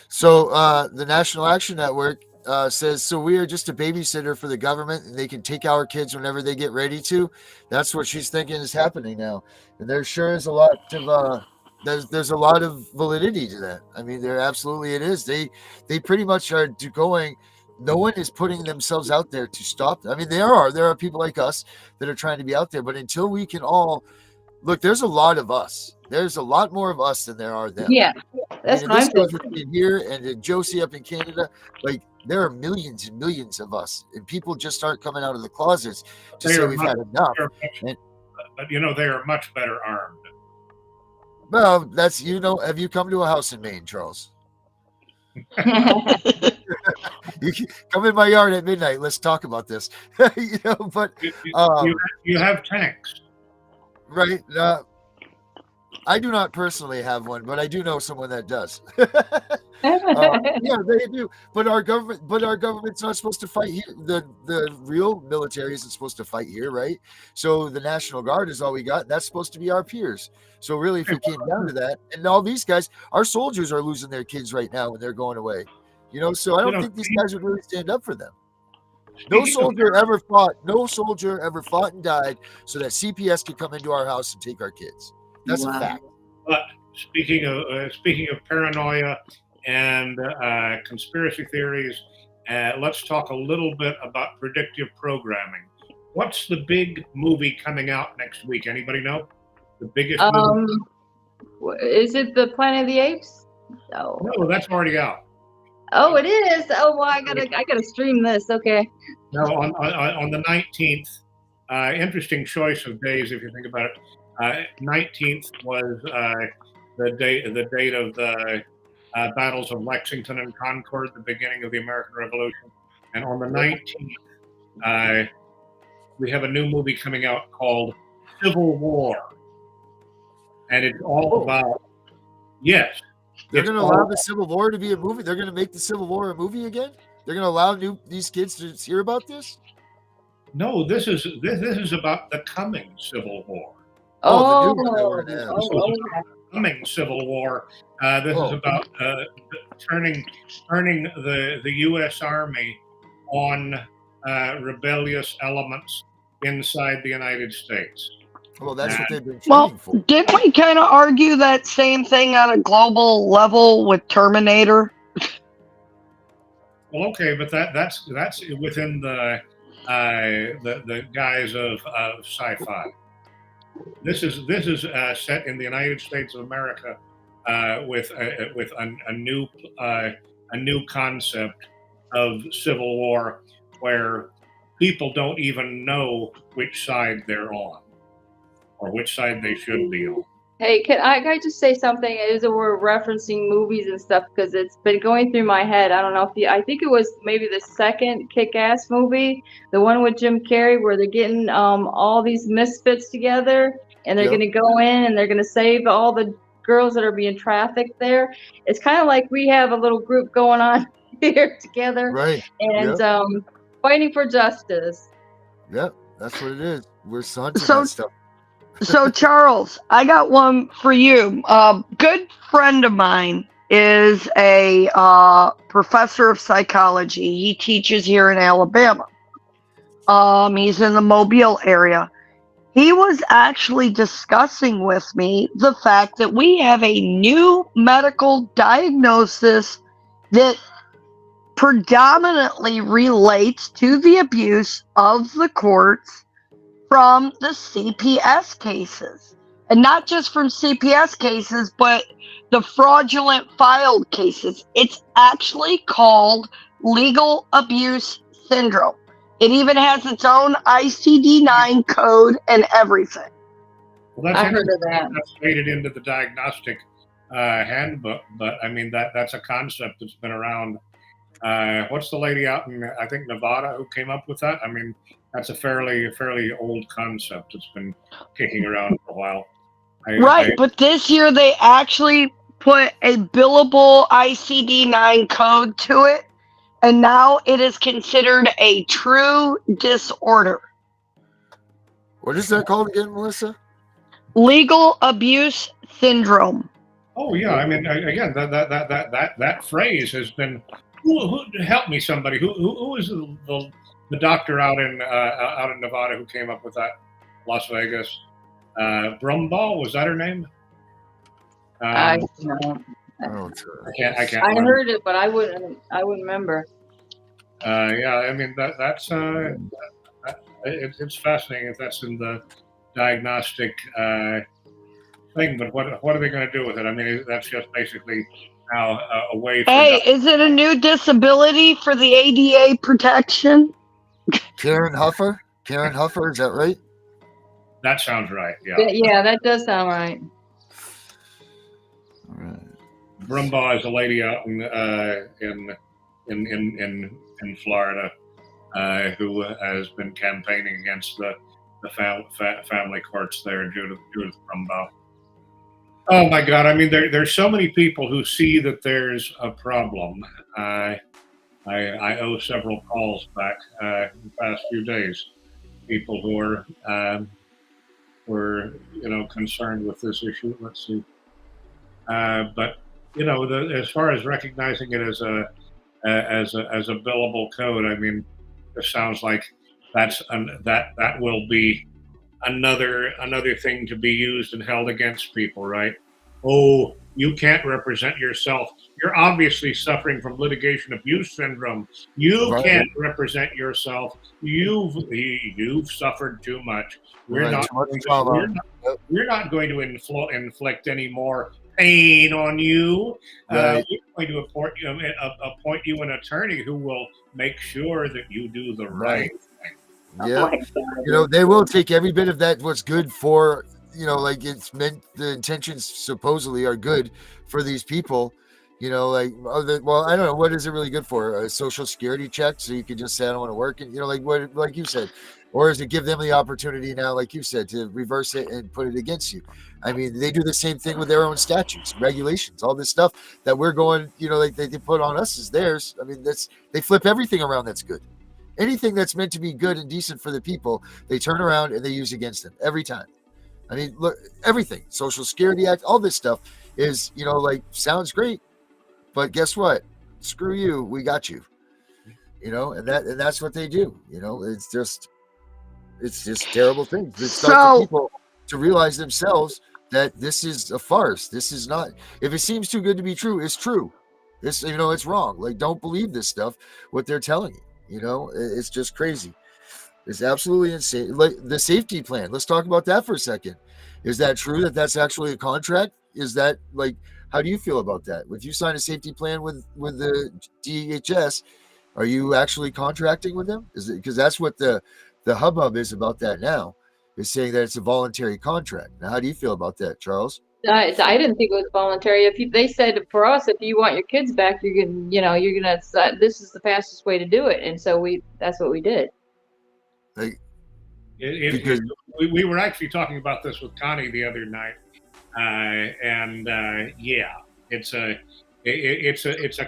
So the National Action Network says, so we are just a babysitter for the government, and they can take our kids whenever they get ready to. That's what she's thinking is happening now. And there sure is a lot of there's a lot of validity to that. I mean, there absolutely it is. They pretty much are going. No one is putting themselves out there to stop them. I mean, there are people like us that are trying to be out there, but until we can all look, there's a lot of us. There's a lot more of us than there are them. Yeah, that's what I'm saying. Here and in Josie up in Canada, like there are millions and millions of us, and people just aren't coming out of the closets to say we've had enough. But they are much better armed. Well, that's have you come to a house in Maine, Charles? You can come in my yard at midnight. Let's talk about this. But you have tanks, right? I do not personally have one, but I do know someone that does. Yeah, they do. But our government's not supposed to fight here. The real military isn't supposed to fight here, right? So the National Guard is all we got. And that's supposed to be our peers. So really, if it came down to that, and all these guys, our soldiers are losing their kids right now when they're going away. So I don't think these guys would really stand up for them. No soldier ever fought and died so that CPS could come into our house and take our kids. That's a fact. But speaking of paranoia and conspiracy theories, let's talk a little bit about predictive programming. What's the big movie coming out next week? Anybody know? The biggest movie? Is it the Planet of the Apes? No, that's already out. Oh, it is. Oh, well, I gotta stream this. Okay. No, on the 19th. Interesting choice of days if you think about it. 19th was the date of the battles of Lexington and Concord, the beginning of the American Revolution. And on the 19th, we have a new movie coming out called civil war, and it's all about yes. They're it's going to all- allow the Civil War to be a movie. They're going to make the Civil War a movie again. They're going to allow these kids to hear about this. No, this is about the coming Civil War. Oh, the new one they were gonna have. Coming Civil War. This is about turning the U.S. Army on rebellious elements inside the United States. Well, that's what they've been Well, training for. didn't we kind of argue that same thing on a global level with Terminator? Well, okay, but that's within the guise of sci-fi. This is set in the United States of America with a new concept of civil war, where people don't even know which side they're on or which side they should be on. Hey, can I just say something? As we're referencing movies and stuff, because it's been going through my head. I don't know if I think it was maybe the second Kick-Ass movie, the one with Jim Carrey, where they're getting all these misfits together, and they're going to go in and they're going to save all the girls that are being trafficked there. It's kind of like we have a little group going on here together, Right? And fighting for justice. Yep, that's what it is. We're hunting So- that stuff. So, Charles, I got one for you. Good friend of mine is a professor of psychology. He teaches here in Alabama. He's in the Mobile area. He was actually discussing with me the fact that we have a new medical diagnosis that predominantly relates to the abuse of the courts from the CPS cases. And not just from CPS cases, but the fraudulent filed cases. It's actually called legal abuse syndrome. It even has its own ICD-9 code and everything. Well, I heard of that. That's rated into the diagnostic handbook, but I mean that's a concept that's been around. What's the lady out in I think Nevada who came up with that? I mean, that's a fairly old concept that's been kicking around for a while. But this year they actually put a billable ICD-9 code to it, and now it is considered a true disorder. What is that called again, Melissa? Legal abuse syndrome. Oh yeah, I mean again that phrase has been. Who help me? Somebody who was the doctor out in Nevada who came up with that? Las Vegas. Brumbaugh, was that her name? I don't know. I can't. I heard it, but I wouldn't remember. Yeah, I mean that's it's fascinating if that's in the diagnostic thing. But what are they going to do with it? I mean, that's just basically now a way. Hey, is it a new disability for the ADA protection? Karen Huffer, is that right? That sounds right. Yeah. Yeah, that does sound right. All right. Brumbaugh is a lady out in Florida who has been campaigning against the family courts there, Judith Brumbaugh. Oh my God! I mean, there's so many people who see that there's a problem. I owe several calls back in the past few days. People who were concerned with this issue. Let's see. But as far as recognizing it as a billable code, I mean, it sounds like that will be another thing to be used and held against people, right? Oh, you can't represent yourself. You're obviously suffering from litigation abuse syndrome. You can't represent yourself. You've suffered too much. We're not going to inflict any more pain on you. We're going to appoint you an attorney who will make sure that you do the right thing. Yeah, they will take every bit of that. What's good for like it's meant. The intentions supposedly are good for these people. Well, I don't know, what is it really good for? A social security check, so you can just say I don't want to work, and like you said, Or does it give them the opportunity now, like you said, to reverse it and put it against you? I mean, they do the same thing with their own statutes, regulations, all this stuff that we're going, like they put on us is theirs. I mean, they flip everything around that's good. Anything that's meant to be good and decent for the people, they turn around and they use against them every time. I mean, look, everything, Social Security Act, all this stuff is, sounds great, but guess what? Screw you, we got you. And that's what they do. It's just terrible things. It's start for people to realize themselves that this is a farce. This is not. If it seems too good to be true, it's true. It's it's wrong. Like, don't believe this stuff. What they're telling you. It's just crazy. It's absolutely insane. Like the safety plan. Let's talk about that for a second. Is that true that that's actually a contract? Is that how do you feel about that? If you sign a safety plan with the DHS, are you actually contracting with them? Is it because that's what the hubbub is about that now? Is saying that it's a voluntary contract. Now, how do you feel about that, Charles? I didn't think it was voluntary. They said for us, if you want your kids back, you're gonna. This is the fastest way to do it, and so that's what we did. Because we were actually talking about this with Connie the other night, yeah, it's a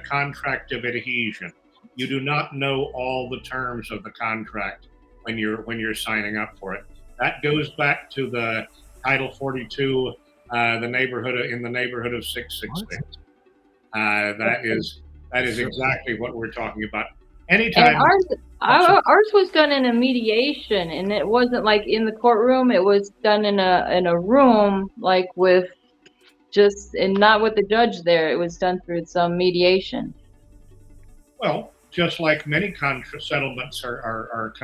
contract of adhesion. You do not know all the terms of the contract when you're signing up for it. That goes back to the Title 42, in the neighborhood of 666. That is exactly what we're talking about. Anytime. And ours was done in a mediation, and it wasn't like in the courtroom. It was done in a room, like and not with the judge there. It was done through some mediation. Well, just like many settlements are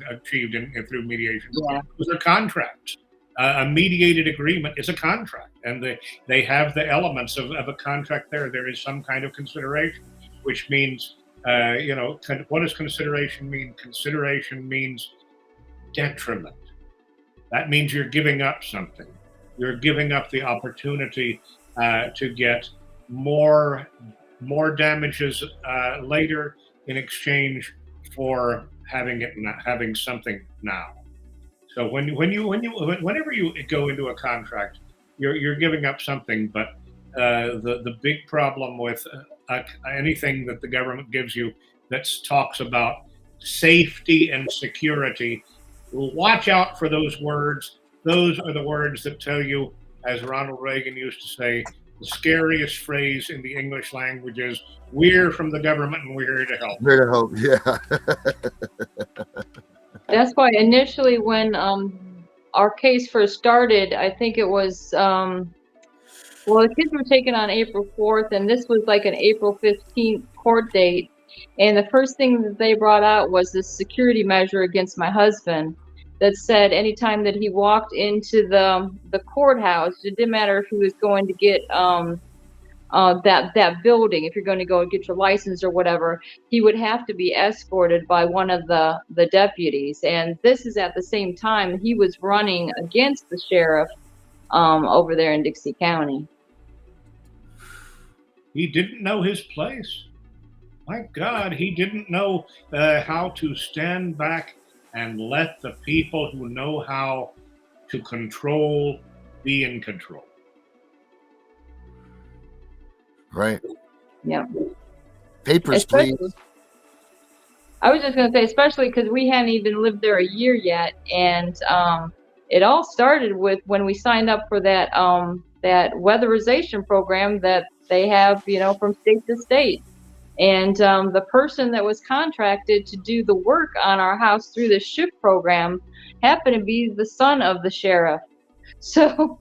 achieved through mediation. Yeah. Those are contracts. A mediated agreement is a contract, and they have the elements of a contract there. There is some kind of consideration, which means, what does consideration mean? Consideration means detriment. That means you're giving up something. You're giving up the opportunity to get more damages later in exchange for having something now. So whenever you go into a contract, you're giving up something. But the big problem with anything that the government gives you that talks about safety and security, watch out for those words. Those are the words that tell you, as Ronald Reagan used to say, the scariest phrase in the English language is, "We're from the government and we're here to help." Here to help, yeah. That's why initially when our case first started, I think it was, the kids were taken on April 4th, and this was like an April 15th court date. And the first thing that they brought out was this security measure against my husband that said anytime that he walked into the courthouse, it didn't matter if he was going to get that building, if you're going to go get your license or whatever, he would have to be escorted by one of the deputies. And this is at the same time he was running against the sheriff over there in Dixie County. He didn't know his place. My God, he didn't know how to stand back and let the people who know how to control be in control. Right. Yeah. Papers, please. I was just going to say, especially because we hadn't even lived there a year yet, and it all started with when we signed up for that weatherization program that they have, from state to state. And the person that was contracted to do the work on our house through the SHIP program happened to be the son of the sheriff. So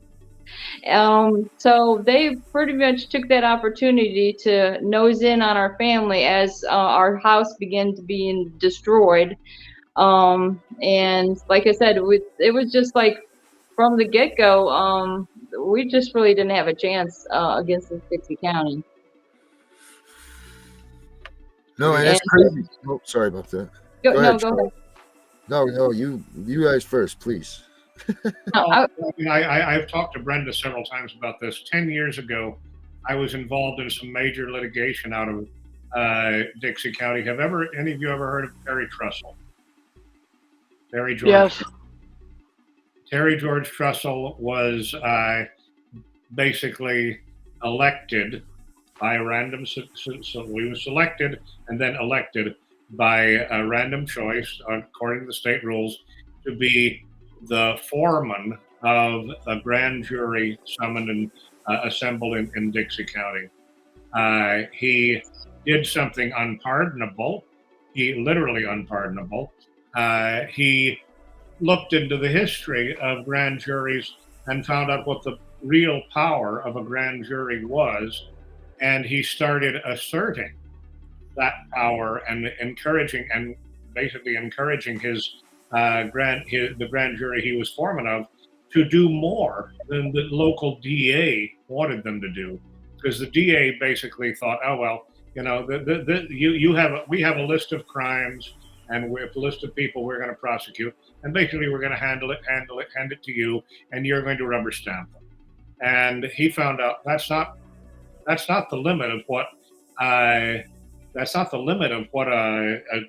they pretty much took that opportunity to nose in on our family as our house began to be destroyed. And like I said, it was just like from the get-go, we just really didn't have a chance against this Dixie County. No, and it's crazy. Oh, sorry about that. Go ahead. No, you guys first, please. I've talked to Brenda several times about this. 10 years ago, I was involved in some major litigation out of Dixie County. Have any of you ever heard of Perry Trussell? Terry George. Yes. Terry George Trussell was basically elected by a random, so he was selected and then elected by a random choice, according to the state rules, to be the foreman of a grand jury summoned and assembled in Dixie County. He did something unpardonable. Literally unpardonable. He looked into the history of grand juries and found out what the real power of a grand jury was, and he started asserting that power and basically encouraging the grand jury he was foreman of to do more than the local DA wanted them to do, because the DA basically thought, oh well, you know, we have a list of crimes and we have a list of people we're going to prosecute, and basically we're going to hand it to you, and you're going to rubber stamp them. And he found out that's not the limit of what a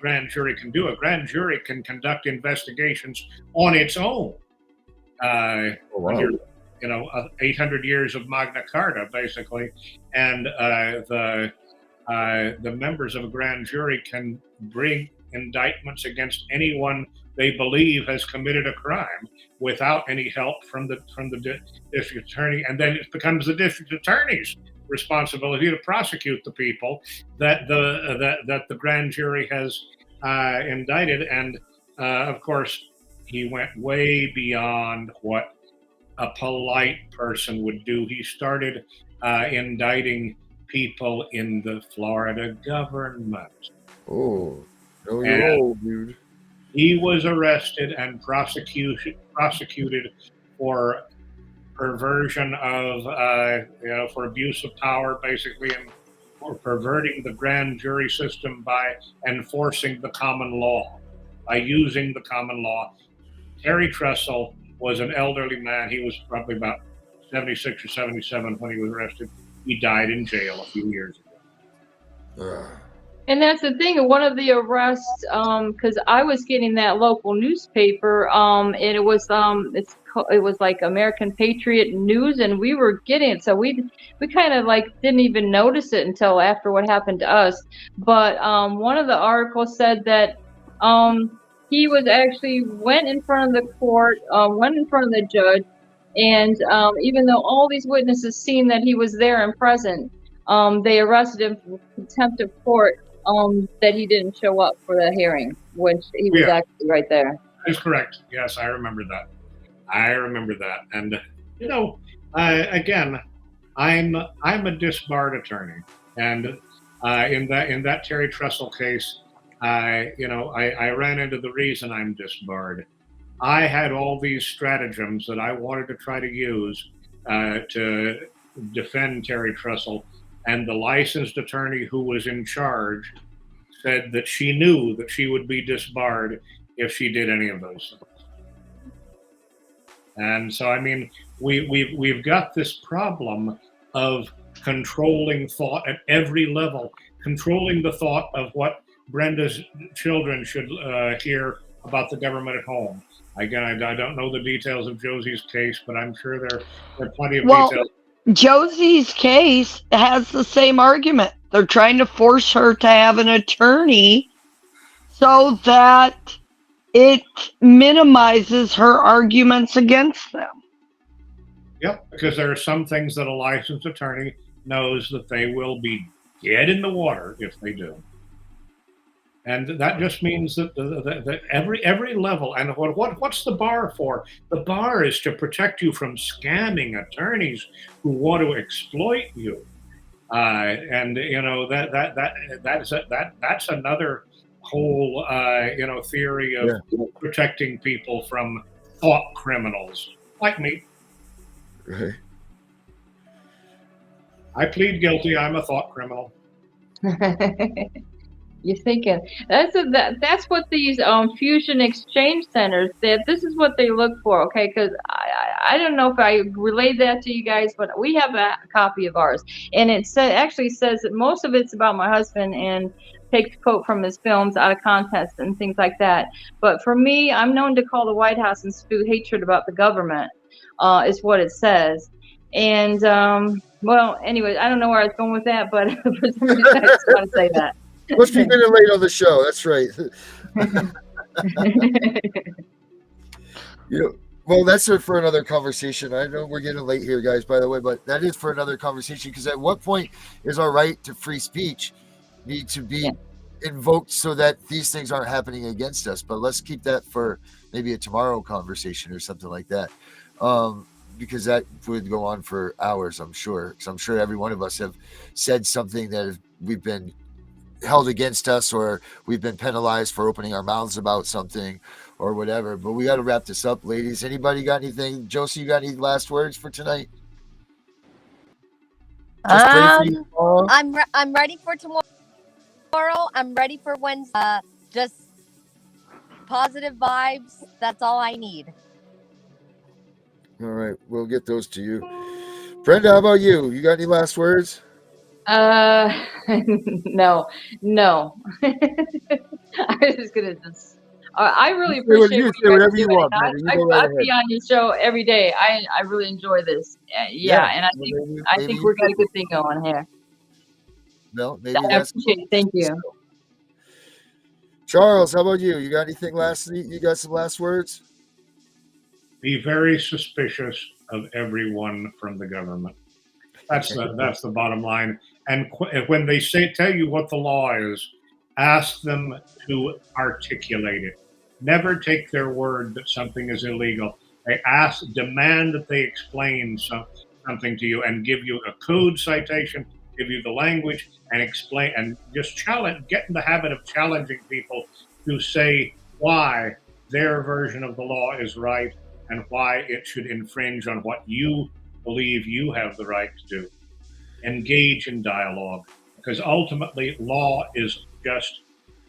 grand jury can do. A grand jury can conduct investigations on its own. Under, 800 years of Magna Carta, basically, and the members of a grand jury can bring indictments against anyone they believe has committed a crime without any help from the district attorney, and then it becomes the district attorney's responsibility to prosecute the people that the grand jury has indicted. And of course, he went way beyond what a polite person would do. He started indicting people in the Florida government. Oh, you're old, dude. He was arrested and prosecuted for perversion of, for abuse of power, basically, and for perverting the grand jury system by enforcing the common law, by using the common law. Terry Trussell was an elderly man. He was probably about 76 or 77 when he was arrested. He died in jail a few years ago. And that's the thing. One of the arrests, because I was getting that local newspaper, and it was like American Patriot News, and we were getting it. So we kind of like didn't even notice it until after what happened to us. But one of the articles said that he was actually went in front of the court, went in front of the judge, and even though all these witnesses seen that he was there and present, they arrested him for contempt of court. That he didn't show up for the hearing, which he was actually right there. That's correct. Yes, I remember that. And again, I'm a disbarred attorney, and in that Terry Trussell case, I ran into the reason I'm disbarred. I had all these stratagems that I wanted to try to use to defend Terry Trussell. And the licensed attorney who was in charge said that she knew that she would be disbarred if she did any of those things. And so, I mean, we've got this problem of controlling thought at every level, controlling the thought of what Brenda's children should hear about the government at home. Again, I don't know the details of Josie's case, but I'm sure there are plenty of details. Josie's case has the same argument. They're trying to force her to have an attorney so that it minimizes her arguments against them. Yep, because there are some things that a licensed attorney knows that they will be dead in the water if they do. And that just means that every level, and what's the bar for? The bar is to protect you from scamming attorneys who want to exploit you, and that's another whole theory of protecting people from thought criminals like me. Right. I plead guilty. I'm a thought criminal. You're thinking that's what these fusion exchange centers. This is what they look for, okay? Because I don't know if I relayed that to you guys, but we have a copy of ours, and it actually says that most of it's about my husband, and takes quote from his films out of context and things like that. But for me, I'm known to call the White House and spew hatred about the government, is what it says. And well, anyway, I don't know where I was going with that, but for some reason I just want to say that. Must be getting late on the show. That's right. Well, that's it for another conversation. I know we're getting late here, guys, by the way, but that is for another conversation, because at what point is our right to free speech need to be invoked so that these things aren't happening against us? But let's keep that for maybe a tomorrow conversation or something like that, because that would go on for hours, I'm sure, because I'm sure every one of us have said something that we've been held against us, or we've been penalized for opening our mouths about something or whatever. But we got to wrap this up, ladies. Anybody got anything? Josie, you got any last words for tonight? Just pray for you all. I'm ready for tomorrow. I'm ready for Wednesday. Just positive vibes. That's all I need. All right, we'll get those to you. Brenda, how about you? You got any last words? No. I was just gonna just. I really appreciate you what say you guys whatever are you doing. want, Brenda. You go right I'd be ahead. on your show every day. I really enjoy this. Yeah, and I think we got a good thing going here. No, maybe I that's appreciate it. Thank you. Charles, how about you? You got anything last? You got some last words? Be very suspicious of everyone from the government. That's the bottom line. And when they tell you what the law is, ask them to articulate it. Never take their word that something is illegal. Demand that they explain something to you and give you a code citation, give you the language, and explain, and just get in the habit of challenging people to say why their version of the law is right and why it should infringe on what you believe you have the right to do. Engage in dialogue, because ultimately law is just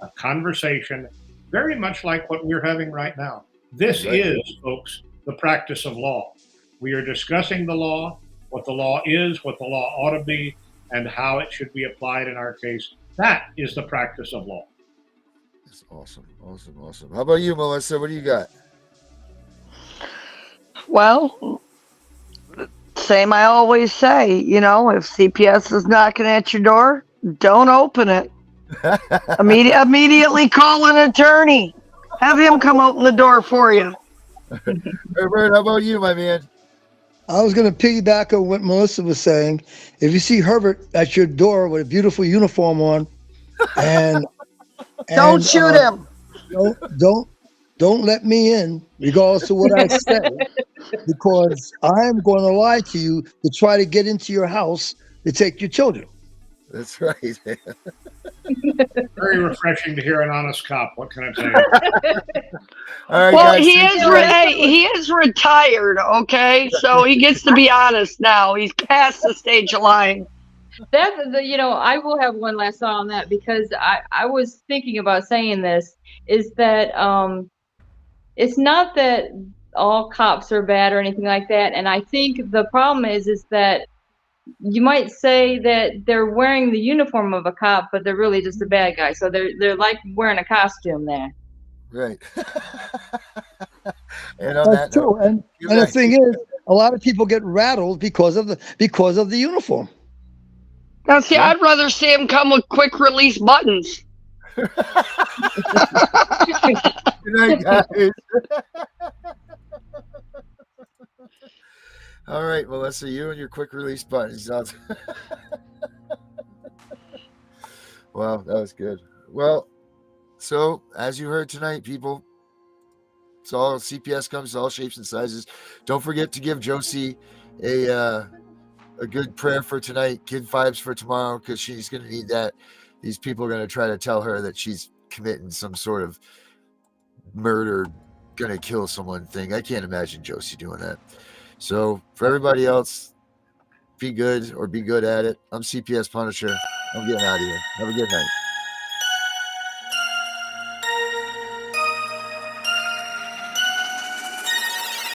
a conversation, very much like what we're having right now. This is, folks, the practice of law. We are discussing the law, what the law is, what the law ought to be, and how it should be applied in our case. That is the practice of law. That's awesome. How about you, Melissa? What do you got? Well, same I always say, if CPS is knocking at your door, don't open it. Immediately call an attorney. Have him come open the door for you. Herbert, how about you, my man? I was going to piggyback on what Melissa was saying. If you see Herbert at your door with a beautiful uniform on, and don't shoot him. Don't let me in, regardless of what I say, because I'm going to lie to you to try to get into your house to take your children. That's right. Very refreshing to hear an honest cop. What can I tell you? All right, well, guys, he is retired, okay? So he gets to be honest now. He's past the stage of lying. I will have one last thought on that, because I was thinking about saying this, is that it's not that all cops are bad or anything like that. And I think the problem is that you might say that they're wearing the uniform of a cop, but they're really just a bad guy. So they're like wearing a costume there. Right. And on That's true. And the thing is, a lot of people get rattled because of the uniform. Now, see, I'd rather see him come with quick release buttons. Good night, guys. All right, Melissa, you and your quick release buttons. Wow, that was good. Well, so as you heard tonight, people, it's all CPS comes in all shapes and sizes. Don't forget to give Josie a good prayer for tonight, kid vibes for tomorrow, because she's going to need that. These people are going to try to tell her that she's committing some sort of murder, going to kill someone thing. I can't imagine Josie doing that. So for everybody else, be good or be good at it. I'm CPS Punisher. I'm getting out of here. Have a good night.